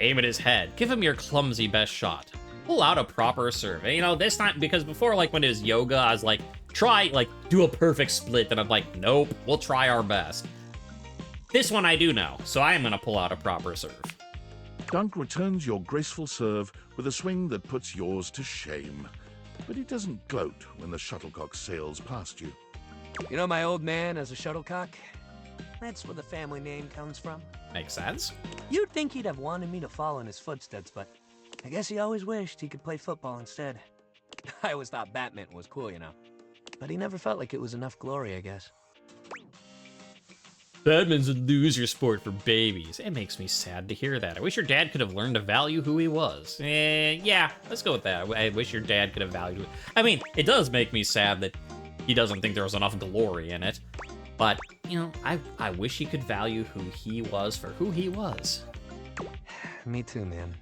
Aim at his head. Give him your clumsy best shot. Pull out a proper serve. And, you know, this time, because before, like, when it was yoga, I was like, try, like, do a perfect split. And I'm like, nope, we'll try our best. This one I do know, so I am going to pull out a proper serve. Dunk returns your graceful serve with a swing that puts yours to shame. But he doesn't gloat when the shuttlecock sails past you. You know my old man as a shuttlecock? That's where the family name comes from. Makes sense. You'd think he'd have wanted me to follow in his footsteps, but I guess he always wished he could play football instead. I always thought badminton was cool, you know. But he never felt like it was enough glory, I guess. Badminton's a loser sport for babies. It makes me sad to hear that. I wish your dad could have learned to value who he was. Yeah, let's go with that. I wish your dad could have valued it. I mean, it does make me sad that he doesn't think there was enough glory in it. But, you know, I wish he could value who he was for who he was. Me too, man.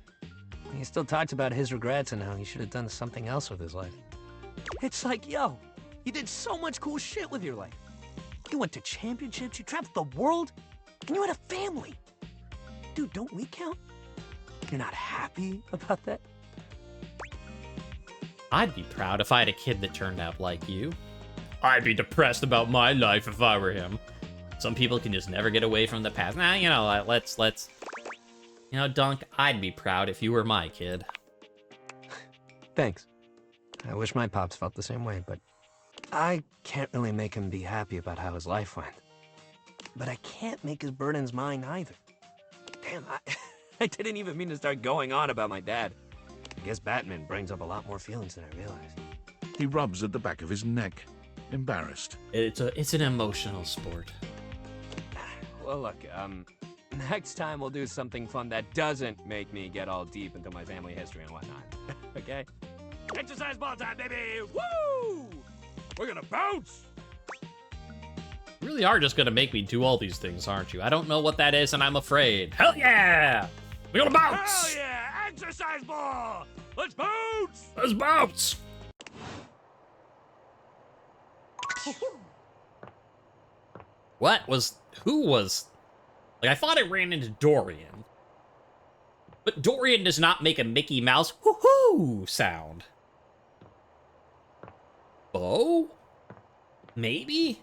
He still talks about his regrets and how he should have done something else with his life. It's like, yo, you did so much cool shit with your life. You went to championships, you traveled the world, and you had a family. Dude, don't we count? You're not happy about that? I'd be proud if I had a kid that turned out like you. I'd be depressed about my life if I were him. Some people can just never get away from the past. Nah, you know, let's... You know, Dunk, I'd be proud if you were my kid. Thanks. I wish my pops felt the same way, but I can't really make him be happy about how his life went. But I can't make his burdens mine either. Damn, I didn't even mean to start going on about my dad. I guess Batman brings up a lot more feelings than I realized. He rubs at the back of his neck, embarrassed. It's an emotional sport. Well, look, next time we'll do something fun that doesn't make me get all deep into my family history and whatnot. Okay? Exercise ball time, baby! Woo! We're gonna bounce! You really are just gonna make me do all these things, aren't you? I don't know what that is, and I'm afraid. Hell yeah! We're gonna bounce! Hell yeah! Exercise ball! Let's bounce! Let's bounce! Who was... Like, I thought I ran into Dorian. But Dorian does not make a Mickey Mouse woohoo sound. Bo? Maybe?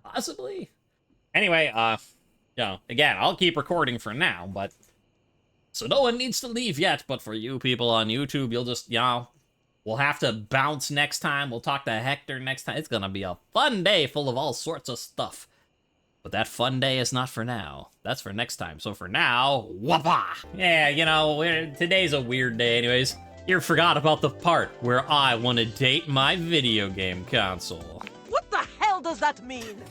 Possibly? Anyway, you know, again, I'll keep recording for now, but... So no one needs to leave yet, but for you people on YouTube, you'll just, you know... We'll have to bounce next time. We'll talk to Hector next time. It's gonna be a fun day full of all sorts of stuff. But that fun day is not for now. That's for next time. So for now, whoppa! Yeah, you know, today's a weird day anyways. You forgot about the part where I want to date my video game console. What the hell does that mean?